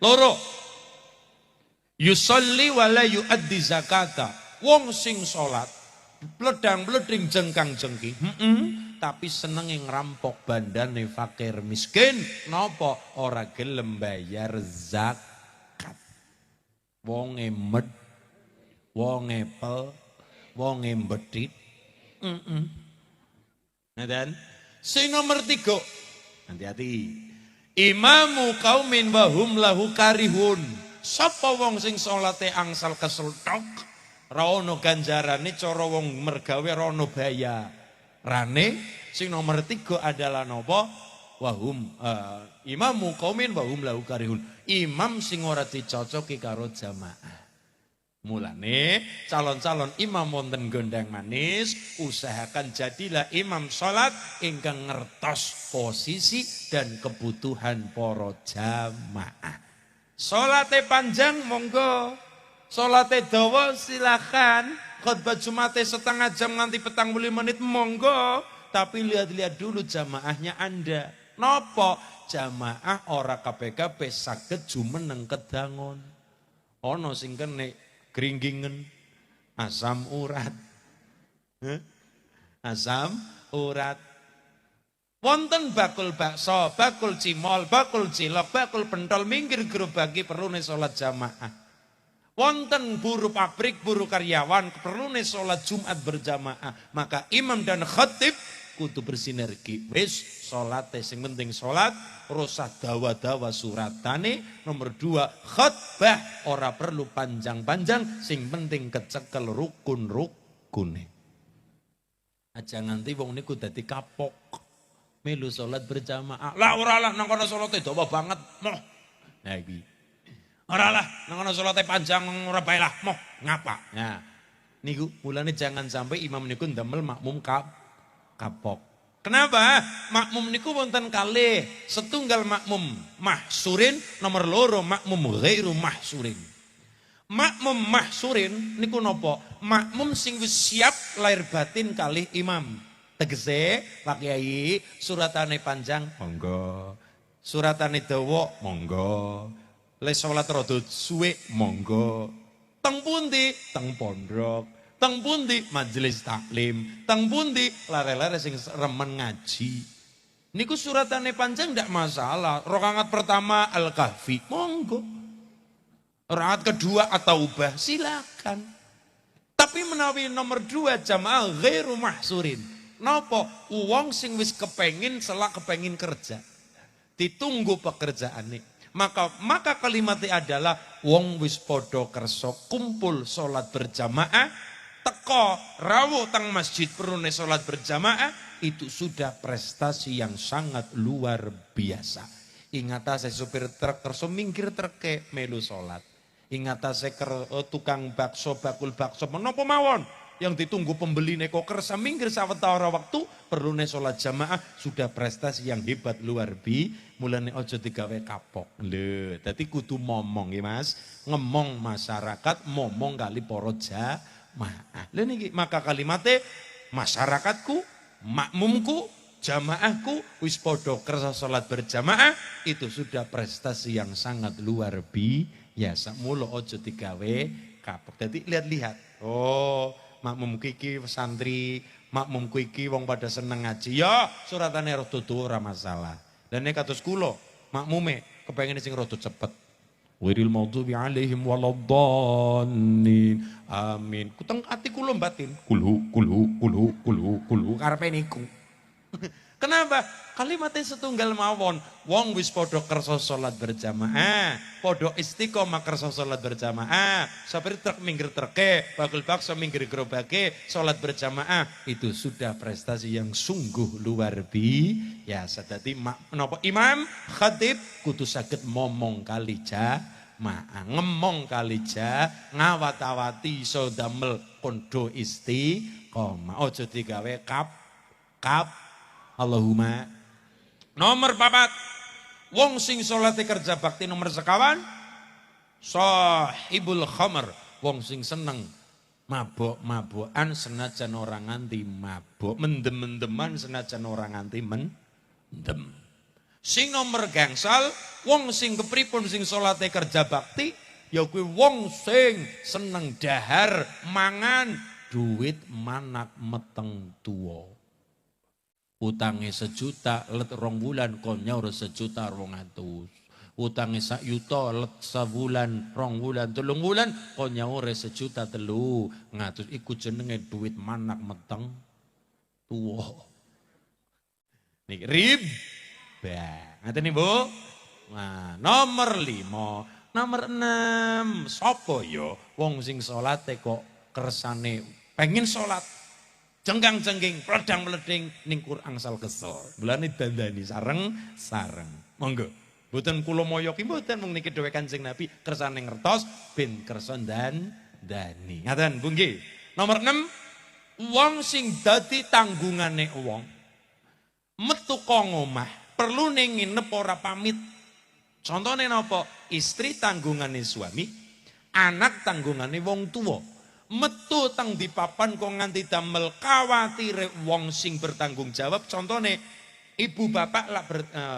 Loro. Yusolli wa la yuaddi zakata. Wong sing salat pledang-pleding jengkang-jengki, tapi senenge ngrampok bandane fakir miskin, napa ora gelem bayar zakat. Wonge med, wonge pel, wonge mbedit. Nah, dan sing nomor 3, hati-hati. Imamu qaumin wa hum lahu karihun. Sapa wong sing salate angsal kesel tok, ra ono ganjarane, cara wong mergawe ra ono bayarane. Sing nomor 3 adalah napa? Wahum imamu qaumin wa hum lahu karihun. Imam sing ora dicocoki karo jamaah. Mulane calon-calon imam wonten gondang manis, usahakan jadilah imam salat ingkang ngertos posisi dan kebutuhan para jamaah. Salate panjang monggo, salate dawa silakan, khotbah Jumate setengah jam nganti 40 menit monggo, tapi lihat-lihat dulu jamaahnya Anda. Napa? Jamaah ora kabeh-kabeh saged jumeneng kedangon. Ana sing kene gringgingen, asam urat. Asam urat. Wonten bakul bakso, bakul cimol, bakul cilok, bakul pentol, minggir gerobaki perlune salat jamaah. Wonten buru pabrik, buru karyawan, perlune salat Jumat berjamaah. Maka imam dan khatib kudu bersinergi. Wis salate sing penting salat, rosah dawa-dawa suratane. Nomor 2, khutbah ora perlu panjang-panjang, sing penting kecekel rukun-rukune. Aja nganti wong niku dadi kapok. Melu salat berjamaah. Lah ora lah nang kono salate dawa banget, moh. Nah iki. Ora lah nang kono salate panjang ora bae lah, moh. Ngapa? Nah, niku mulane jangan sampai imam niku ndamel makmum kapok. Kenapa? Makmum niku wonten kalih, setunggal makmum mahsurin, nomor 2 makmum ghairu mahsurin. Makmum mahsurin niku napa? Makmum sing wis siap lahir batin kalih imam. Tegese Pak Kiai suratane panjang monggo, Suratane dawa monggo. Le salat rada suwe monggo. Teng pundi? Teng pondok. Teng pundi? Majelis taklim. Teng pundi? Lare-lare sing remen ngaji. Niku suratane panjang ndak masalah. Rakaat pertama Al-Kahfi monggo. Rakaat kedua At-Taubah silakan. Tapi menawi nomor 2 jamaah ghairu mahsurin. Napa? Wong sing wis kepengin selak kepengin kerja. Ditunggu pekerjaane. Maka kalimatnya adalah wong wis podo kerso kumpul sholat berjamaah, teko rawuh tang masjid perune sholat berjamaah, itu sudah prestasi yang sangat luar biasa. Ingat saya supir truk kerso minggir truk melu sholat. Ingat saya tukang bakso bakul bakso menapa mawon yang ditunggu pembeli neko kersa minggir sawetara waktu perlune sholat jamaah sudah prestasi yang hebat luar mulane ojo digawe kapok lho dadi kudu momong ya Mas ngemong masyarakat momong kali para jamaah lho niki maka kalimatnya masyarakatku makmumku jamaahku wis padha kersa sholat berjamaah itu sudah prestasi yang sangat luar biasa mula ojo digawe kapok dadi lihat-lihat oh makmum iki santri, makmum iki wong pada seneng ngaji. Ya, suratane rada dawa ora masalah. Dan nek kados kula, makmume kepengin sing rada cepet. Wiril maghdubi alaihim waladdallin. Amin. Kuteng ati kula batin. Kulhu karepe niku. Kenapa? Kalimatnya setunggal mawon. Wong wis podo kerso sholat berjamaah. Podo istiqomah kerso sholat berjamaah. Sopir truk minggir truke. Bakul bakso minggir gerobake. Sholat berjamaah. Itu sudah prestasi yang sungguh luar biasa. Jadi menapa imam khatib kudu saged momong kali jamaah. Ngemong kali ngawat-awati iso damel kondo istiqomah. Ojo digawe kap. Allahumma. Nomor 4. Wong sing salate kerja bakti nomor sekawan. Sahibul khamr. Wong sing seneng mabok-mabokan senajan ora nganti mabok. Mendem-mendeman senajan ora nganti mendem. Sing nomor gangsal. Wong sing kepripun sing salate kerja bakti. Ya kuwi wong sing seneng dahar mangan duit manak meteng tuwa. Utangnya 1 juta, let 2 bulan, kon nyaur 1 juta 200. Utangnya 1 yuta, let sebulan, 2 bulan, 3 bulan, kon nyaur 1 juta 300. Iku jenenge duit manak meteng tuwa. Nih riba. Ngerti nih Bu? Nah, nomor 5. Nomor 6. Sopo yo? Wong sing salate kok kersane pengen salat. Jengkang-jengking, pledang-pleding, ningkur angsal kesel. Bulane dandani sareng. Monggo. Mboten kula moyoki mboten mung niki dhewe Kanjeng Nabi kersane ngertos ben kersa dandani. Ngaten Bu nggih. Nomor 6, wong sing dadi tanggungane wong. Metu ka omah, perlu ning nginep ora pamit. Contone napa? Istri tanggungane suami, anak tanggungane wong tuwa. Metu tang di papan kok nganti damel kawatire wong sing bertanggung jawab contone ibu bapak lah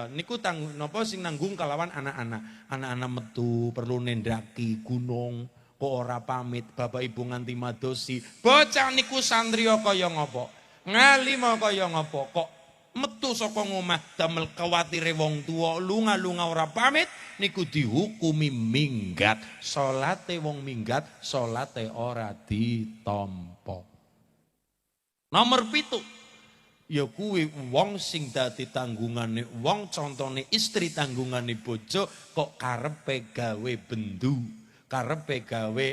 niku napa sing nanggung kalawan anak-anak metu perlu nendaki gunung kok ora pamit bapak ibu nganti madosi bocah niku santri kaya ngopo ngalim kaya ngopo kok metu saka omah damel kawatire wong tuwa lunga-lunga ora pamit niku dihukumi minggat salate wong minggat salate ora ditampa. Nomor 7 ya kuwi wong sing dadi tanggungane wong contone istri tanggungane bojo kok karepe gawe bendu karepe gawe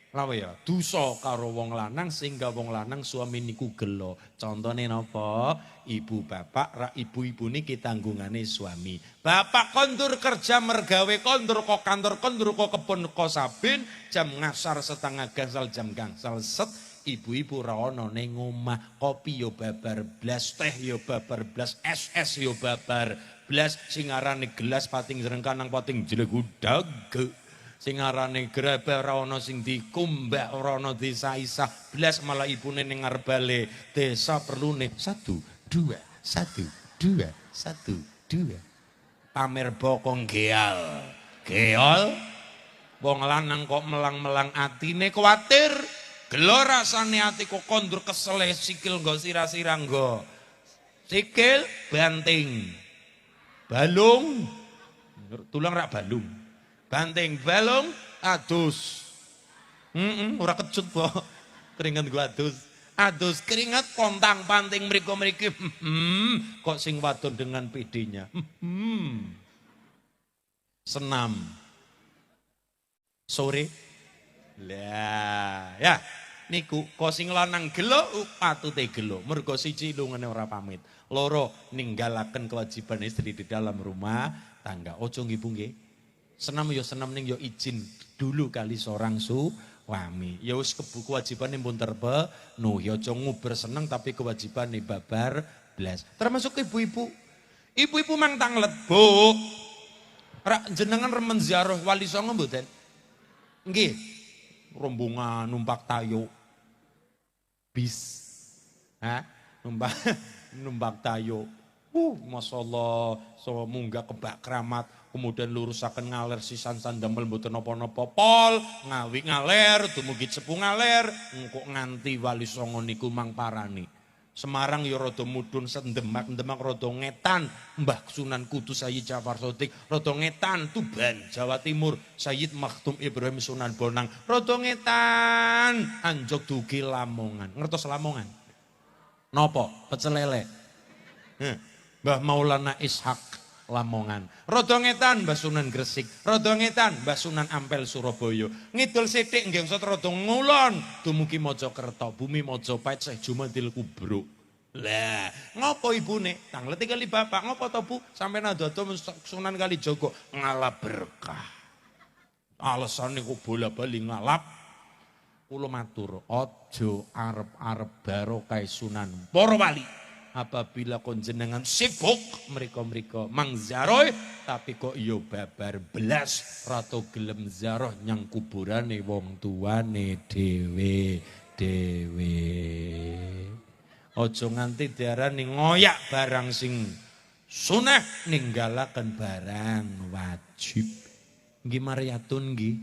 lawa ya dosa karo wong lanang sehingga wong lanang suami niku gelo. Contone napa? Ibu bapak ra ibu-ibu niki tanggungane suami. Bapak kondur kerja mergawe kondur kok kantor kondur kok kebon kok saben jam ngasar setengah gangsal jam gangsal set ibu-ibu ra ono ning omah. Kopi yo babar blas, teh yo babar blas, es yo babar blas sing arane gelas pating jrengkan nang pating jlegudag. Sing arane grabah ora ana sing dikumbah ora ana disa-isah blas malah ibune ning ngarep bale desa perlune 1 2 1 2 1 2 pamer bokong geal. Geol wong lanang kok melang-melang atine kuwatir gelo rasane ati kok kondur kesele sikil nggo sira-sira nggo. Sikil banting. Balung tulang rak balung. Banting balung adus. Ora kecut po. Keringet gua adus. Adus keringat kontang panting mriko-mriki. Kok sing wadon dengan PD-nya. Senam. Sore. Lah, ya. Niku kok sing lanang gelo patute gelo. Mergo siji lungene ora pamit. Loro ninggalaken kewajiban istri di dalam rumah tangga. Ojo nggih Bu nggih. Senam ya senam ning ya izin dulu kali seorang suami. Ya wis kewajiban pun terpenuhi. Aja nguber seneng tapi kewajiban babar blas. Termasuk ibu-ibu. Ibu-ibu mang tanglet, Bu. Rak jenengan remen ziarah Wali Songo mboten? Nggih. Rombongan numpak tayo. Bis. Hah? Numpak tayo. Masyaallah, so munggah kebak keramat, kemudian lurusaken ngaler sisan sandamel mboten napa-napa pol, ngawi ngaler, dumugi sepuh ngaler, engko nganti Wali Songo niku mang parani. Semarang ya rada mudhun Demak rada ngetan, Mbah Sunan Kudus Sayyid Ja'far Shadiq rada ngetan, Tuban Jawa Timur Sayyid Makhtum Ibrahim Sunan Bonang rada ngetan, Anjok dugi Lamongan. Ngertos Lamongan? Napa? Pecel lele. Mbah Maulana Ishak Lamongan. Rada ngetan Mbah Sunan Gresik, rada ngetan Mbah Sunan Ampel Surabaya. Ngidul sithik nggih usah rada ngulon dumugi Mojokerto, Bumi Mojopahit Syekh Jumadil Kubro. Lah, ngopo ibune? Tangleti kali bapak, ngopo to Bu? Sampeyan ado-ado Sunan Kalijaga ngalap berkah. Alasane kok bola-bali ngalap. Kula matur, aja arep-arep barokah Sunan para wali. Apabila konjenengan sibuk mereka mang zaroh tapi kok yo babar belas ratu gelem zaroh nyang kuburane wong tuane dewe. Ojo nganti diarani ngoyak barang sing sunah ninggalaken barang wajib. Nggih Maryatun nggih.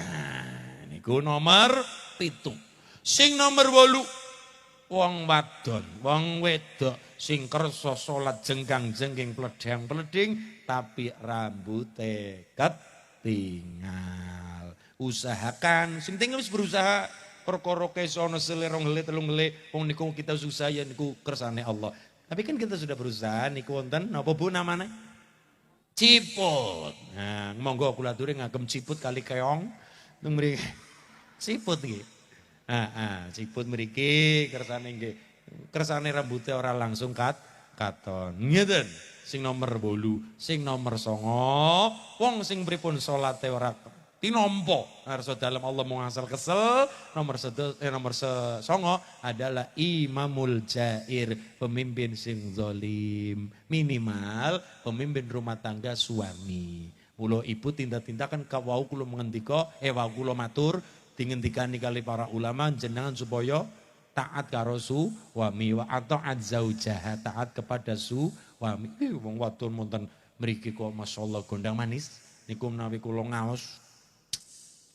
Nah, niku nomor 7. Sing nomor 8 wong wadon, wong wedok sing kersa salat jengkang-jengking pledhang-pledhing tapi rambute ketinggal. Usahakan, sing penting wis berusaha perkara kesono selera ngelit telung ngelit wong niku kita susah ya niku kersane Allah. Tapi kan kita sudah berusaha niku wonten napa Bu namanya? Ciput. Nah, monggo kula aturi ngagem ciput kali keong teng mriki. Ciput nggih. Ciput mriki kersane nggih. Kersane rambutnya ora langsung katon. Ngeten. Sing nomor 8, sing nomor 9, wong sing pripun salate ora tinompo harsa dalam Allah mau asal kesel. Nomor 9 adalah imamul jair, pemimpin sing zalim. Minimal pemimpin rumah tangga suami. Mula ibu tindak-tindakan kawau kula ngendika wau kula matur dingendikani kali para ulama jenengan supaya taat karo suami wa ta'at zaujaha, taat kepada suami. Wong wadon wonten mriki kok masyaallah gondang manis niku menawi kula ngaos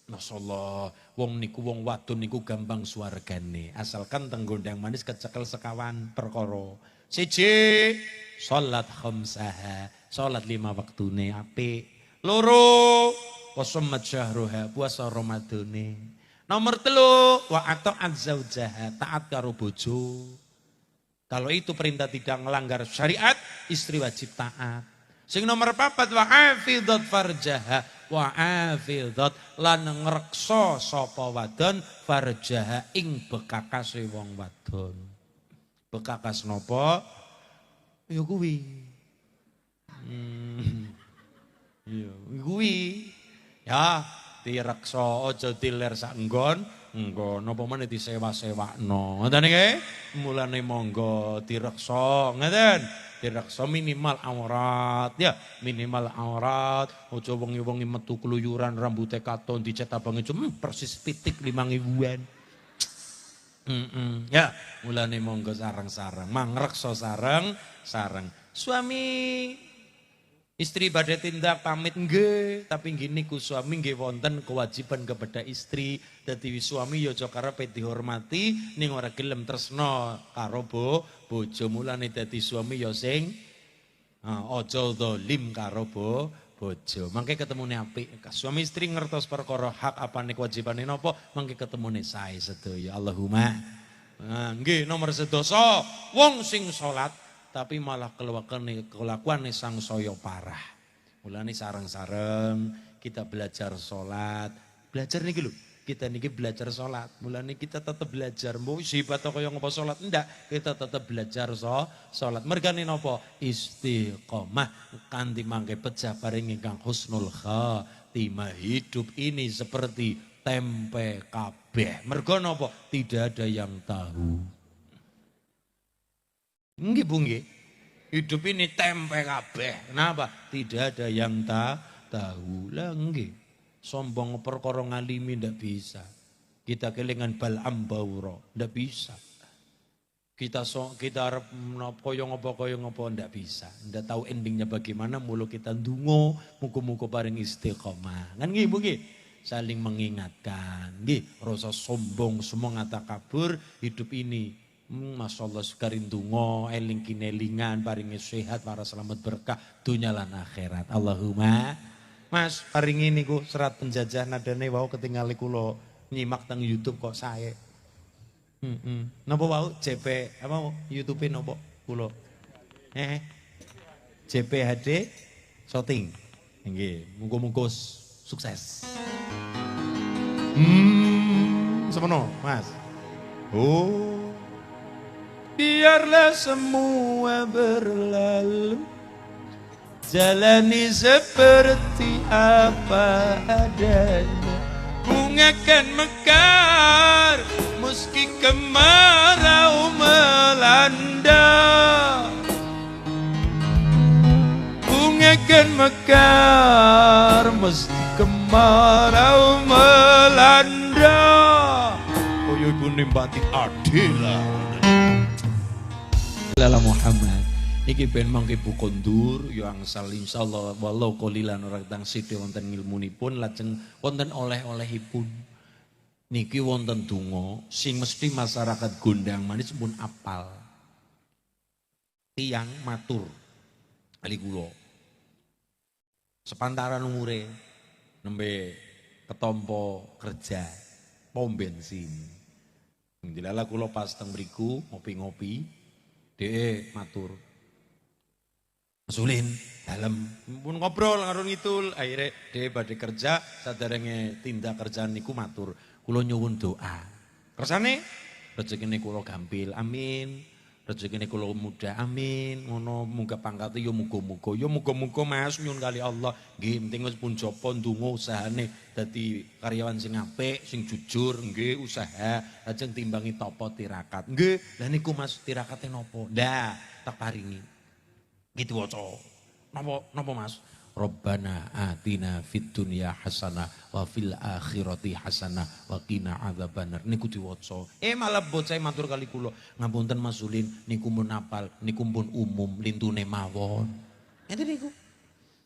masyaallah wong niku wong wadon niku gampang swargane asalkan teng gondang manis kecekel sekawan perkara. Siji salat khamsaha, salat 5 waktune apik. Loro wasomat syahruha, puasa Ramadane. Nomor 3 wa ata'at zaujaha, taat karo bojo. Kalau itu perintah tidak melanggar syariat, istri wajib taat. Sing nomor 4 wa hafizat farjaha, wa hafizat lan ngreksa sapa wadon farjaha ing bekakase wong wadon. Bekakas napa? Ya kuwi. Ya kuwi. Ya direksa aja diler sak nggon, napa meneh disewa-sewakno. Ngoten nggih? Mulane monggo direksa, ngeten. Direksa minimal aurat, ya, minimal aurat. Aja wengi-wengi metu keluyuran rambute katon dicet abange persis pitik 5.000-an. Ya, mulane monggo sareng-sareng, mangreksa sareng. Suami Istri badhe tindak pamit nggih, tapi gini ku suami nggih wonten kewajiban kepada istri. Dadi suami ya aja karepe dihormati ning ora gelem tresna karo bojo. Mulane dadi suami ya sing aja zalim karo bojo. Mangke ketemune apik. Suami istri ngertos perkara hak apane kewajibane napa, mangke ketemune sae sedaya. Allahumma. Nggih nomor sedoso wong sing salat tapi malah kelakuan sang saya parah. Mulane sareng-sareng kita belajar sholat. Belajar niki lho, kita niki belajar sholat. Mulane kita tetap belajar. Mbok sibat kaya ngopo sholat ndak, kita tetap belajar sholat. Mergane napa? Istiqomah kanthi mangke pecah paring ingkang husnul khatimah. Hidup ini seperti tempe kabeh. Mergo napa? Tidak ada yang tahu. Nggih Bu nggih. Hidup ini tempe kabeh. Kenapa? Tidak ada yang tahu. Lah nggih. Sombong perkara ngalimi ndak bisa. Kita kelingan Bal'am Baura, ndak bisa. Kita arep kaya ngopo ndak bisa. Ndak tahu endingnya bagaimana, mulu kita ndonga muga-muga paring istiqomah. Kan nggih Bu nggih. Saling mengingatkan. Nggih, rasa sombong semua ngata kabur hidup ini. Masya Allah sekarin dungo, eling kinelingan, paringi sehat, para selamat berkah, dunia lan akhirat. Allahumma. Mas, paringi niku serat penjajah nadane wau ketinggali kulo nyimak teng YouTube kok saya. Napa wau JP apa YouTube napa kulo? JPHD shooting. Nggih, muga-muga sukses. Semono, Mas. Oh. Biarlah semua berlalu, jalani seperti apa adanya. Bunga kan mekar meski kemarau melanda. Bunga kan mekar meski kemarau melanda. Koyo ibu nimbati adila. Lala Muhammad iki ben mangke Bu kondur yo angsal insyaallah walau qalilan ora tang sithik wonten ngilmunipun lajeng wonten oleh-olehipun niki wonten donga sing mesti masyarakat Gondang Manis pun apal. Tiyang matur kali kula sepantaran umure nembe ketompo kerja pom bensin. Dilala kula pas teng mriku ngopi-ngopi Dek matur. Masulin dalem pun ngobrol karo ngidul akhirnya dek badhe kerja saderenge tindak kerjaan niku matur kula nyuwun doa. Kersane rezekine kula gampil amin. Rezekine kula mudah amin. Ngono muga pangkate yo muga-muga. Yo muga-muga Mas nyuwun kali Allah nggih penting wis pun japa ndonga usahane dadi karyawan sing apik, sing jujur nggih usaha lajeng timbangi tapa tirakat. Nggih, lha niku Mas tirakate napa? Ndah, tak paringi. Gitu waca. Napa Mas? Rabbana atina fid dunya hasanah wa fil akhirati hasanah wa qina adzabannar. Niku diwaca. Malah bocah matur kali kula, ngapunten Mas Ulin niku mun apal, niku pun umum lintune mawon. Ngene niku.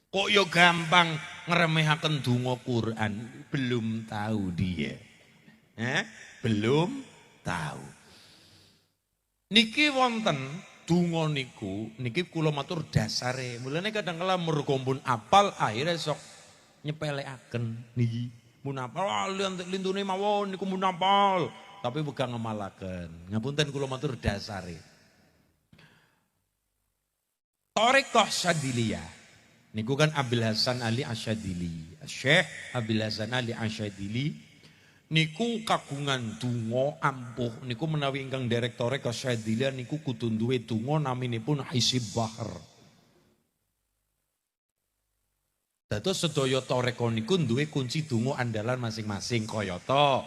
Kok yo gampang ngeremehaken donga Quran, belum tahu dia. Belum tahu. Niki wonten donga niku niki kula matur dasare. Mulane kadang kala mergo pun apal akhirnya sok nyepelekaken niki. Mun apal lintune mawon niku mun apal, tapi bukan ngemalaken. Ngapunten kula matur dasare. Thariqah Syadiliyah. Niku kan Abil Hasan Ali Asyadili. Syekh Abil Hasan Ali Asyadili niku kagungan donga ampuh niku menawi ingkang direktore Asyadili niku kudu duwe donga naminipun Hisib Bahar. Dados sedaya thariqah niku duwe kunci donga andalan masing-masing kayata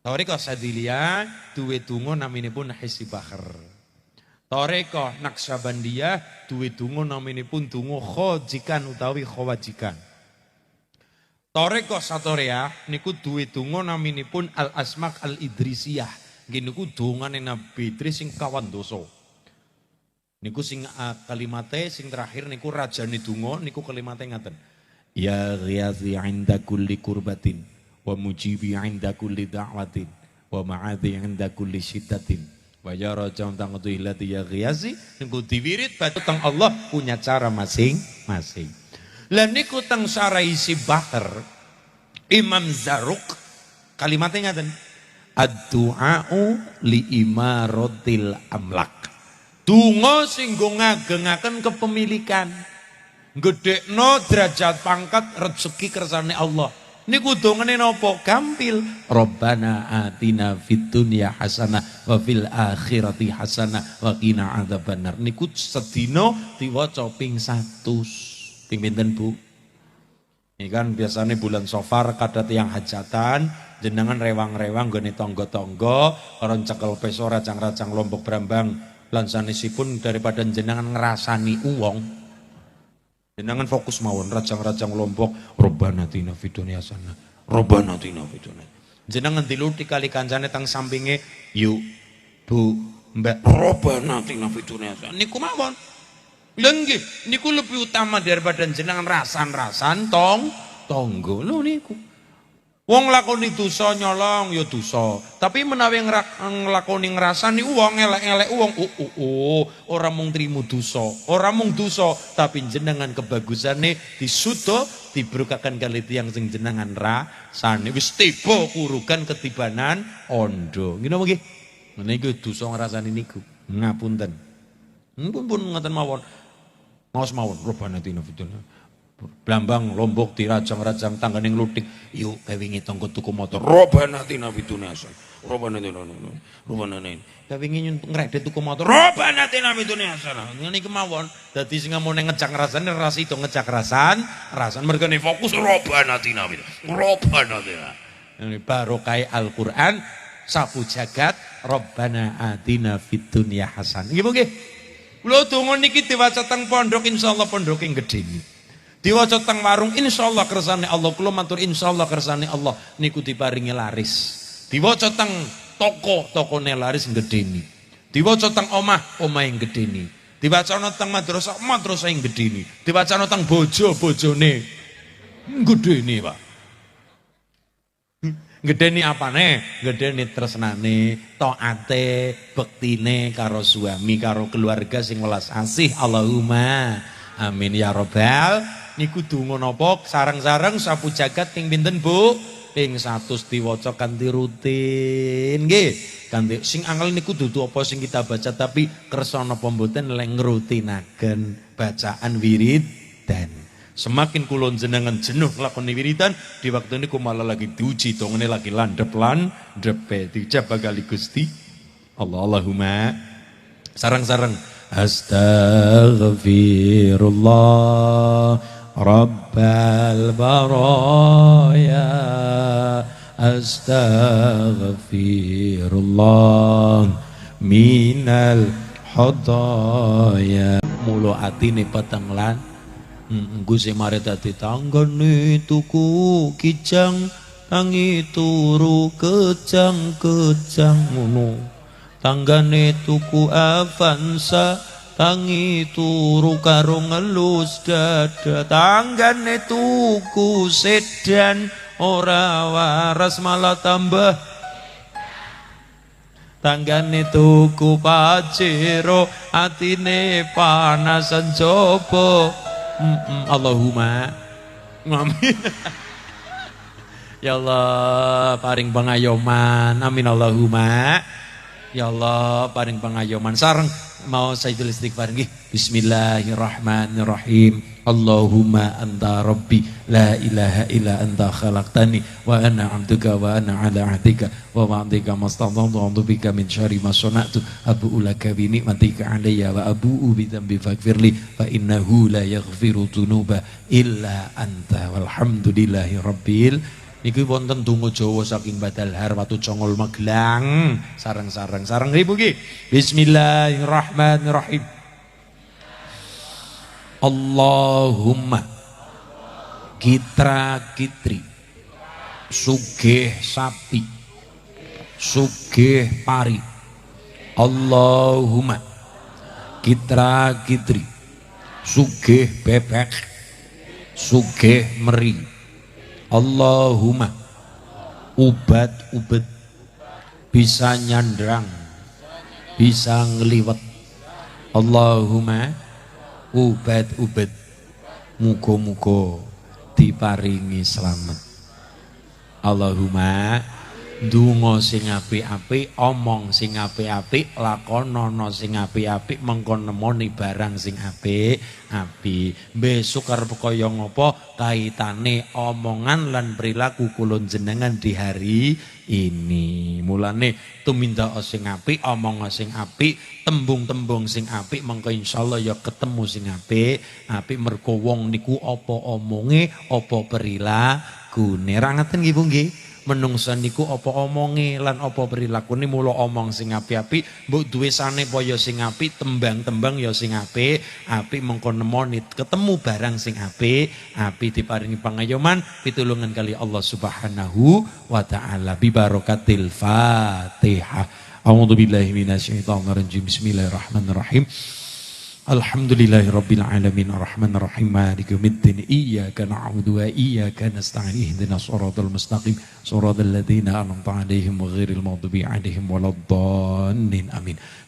thariqah Asyadiliyah duwe donga naminipun Hisib Bahar. Thariqah Naqsabandiyah duwe donga naminipun donga khojikan utawi khawajikan. Thariqah Satoriyah niku duwe donga naminipun Al Asmak Al Idrisiyah. Nggih niku dongane Nabi Idris sing kawan dosa. Niku sing kalimate sing terakhir niku rajane donga niku kalimate ngaten. Ya ghiyazi 'inda kulli kurbatin wa mujibi 'inda kulli da'watin wa ma'adhi 'inda kulli syiddatin. Wa ya rajaun tangatu ilati ya ghiyazi niku diwirid teng Allah punya cara masing-masing. Lah niku teng Syaraisi Bahr Imam Zaruk kalimatnya ngaten. Ad-du'a'u li imaratil amlak. Donga sing nggo ngagengaken kepemilikan. Gedhekno derajat pangkat rezeki kersane Allah. Niku dongane napa? Gampil. Rabbana atina fid dunya hasanah wa fil akhirati hasanah wa qina adzabannar. Niku sedina diwaca ping 100. Ping pinten, Bu? Ini kan biasanya bulan Safar kadat yang hajatan, jenengan rewang-rewang gone tonggo-tonggo, orang cekel peso rajang-rajang Lombok Brambang, lan sanesipun daripada jenengan ngerasani uwong, jenengan fokus mawon rajang-rajang Lombok, Robbana atina fid dunya hasanah, Robbana atina fid dunya. Jenengan diluti kali kancane tang sampinge, yuk Bu, Mbak, Robbana atina fid dunya hasanah. Niku mawon. Lenggih, niku lebih utama daripada jenengan rasan-rasan tonggo lho niku. Wong lakoni dosa nyolong ya dosa, tapi menawi nglakoni ngrasani wong elek-elek wong ora mung trimo dosa, ora mung dosa, tapi jenengan kebagusane disuda dibrukaken kali tiyang sing jenengan rasane wis tiba kurukan ketibanan ondo. Ngene nggih. Niku dosa ngrasani niku. Ngapunten. Pun ngoten mawon. Ngaos mawon Robbana atina fid dunya. Blambang Lombok dirajang-rajang tanggane ngluthik. Yuk kawingi tonggo tuku motor. Robbana atina fid dunya. Robbana atina. Robbana atina. Kawingi ngredet tuku motor. Robbana atina fid dunya. Ngene iki mawon. Dadi sing ngamune ngejak rasane ora sida ngejak rasan mergane fokus Robbana atina fid. Robbana atina. Ini barokah Al-Qur'an sapu jagat Robbana atina fid dunya hasanah. Nggih nggih. Kula donga niki diwaca teng pondok insyaallah pondoke gedhe. Diwaca teng warung insyaallah kersane Allah. Kula matur insyaallah kersane Allah niku diparingi laris. Diwaca teng toko, tokone laris gedheni. Diwaca teng omah, omahe gedheni. Diwacana teng madrasah, madrasahe gedheni. Diwacana teng bojo, bojone gedheni, Pak. Gedeni apane? Gedeni tresnane, taate, bektine karo suami, karo keluarga sing welas asih. Allahumma amin ya robbal. Niku donga napa? Sareng-sareng sapu jagat ping pinten, Bu? Ping 100 diwaca kanthi rutin. Nggih, kanthi sing angel niku dudu apa sing kita baca tapi kersa napa mboten leng ngrutinaken bacaan wirid dan semakin kulon jenengan jenuh lakoni wiridan di waktu ini malah lagi diuji tongene lagi landep dijabah kali Gusti Allah. Allahumma sarang-sarang astaghfirullah rabbal baraya astaghfirullah minal hadaya mulo atine peteng lan Gusti mare dadi tanggane tuku kijang tangi turu kejang-kejang ngono. Tanggane tuku Avanza tangi turu karo ngelus dada. Tanggane tuku sedan ora waras malah tambah. Tanggane tuku Pajero atine panasan jopo. Allahumma amin. Ya Allah paring pangayoman. Amin Allahumma. Ya Allah paring pangayoman. Sareng mau sayyidul istighfar nggih. Bismillahirrahmanirrahim. Allahumma anta rabbi la ilaha illa anta khalaqtani wa ana 'abduka wa ana 'ala 'ahdika wa wa'dika mastata'tu a'udzu bika min syarri ma sana'tu abu'u laka bi ni'matika 'alayya wa abu'u bi dhanbi faghfirli fa innahu la yaghfiru dzunuba illa anta walhamdulillahi rabbil. Niki wonten donga Jawa saking Badalhar Watu Congol Magelang. Sareng-sareng sareng ribu nggih. Bismillahirrahmanirrahim. Allahumma kitra kitri sugih sapi sugih pari. Allahumma kitra kitri, sugih bebek, sugih meri. Allahumma ubat ubet, bisa nyandrang, bisa ngeliwet. Allahumma ubat ubet, muga-muga diparingi selamat. Allahumma ndonga sing apik-apik, omong sing apik-apik, lakonana sing apik-apik, mengko nemoni barang sing apik-apik. Besok arep kaya ngapa kaitane omongan lan perilaku kula jenengan di hari ini. Mulane tumindak sing apik, omong sing apik, tembung-tembung sing apik, mengko insyaallah ya ketemu sing apik mergo wong niku apa omonge, apa perilakune. Ra ngaten nggih Bu nggih. Menungsa niku apa omonge lan apa perilakune, mula omong sing apik-apik, mbok duwe sane poyo sing apik, tembang-tembang ya sing apik, mengko nemoni ketemu barang sing apik, diparingi pangayoman, pitulungan kali Allah Subhanahu wa taala bi barakatil Fatihah. A'udzubillahi minasyaitonir rajim. Bismillahirrahmanirrahim. Alhamdulillahirabbil alamin arrahmanir rahim maliki yaumiddin iyyaka na'budu wa iyyaka nasta'in ihdinas shiratal mustaqim shiratal ladzina an'amta 'alaihim ghairil maghdubi 'alaihim waladdallin amin.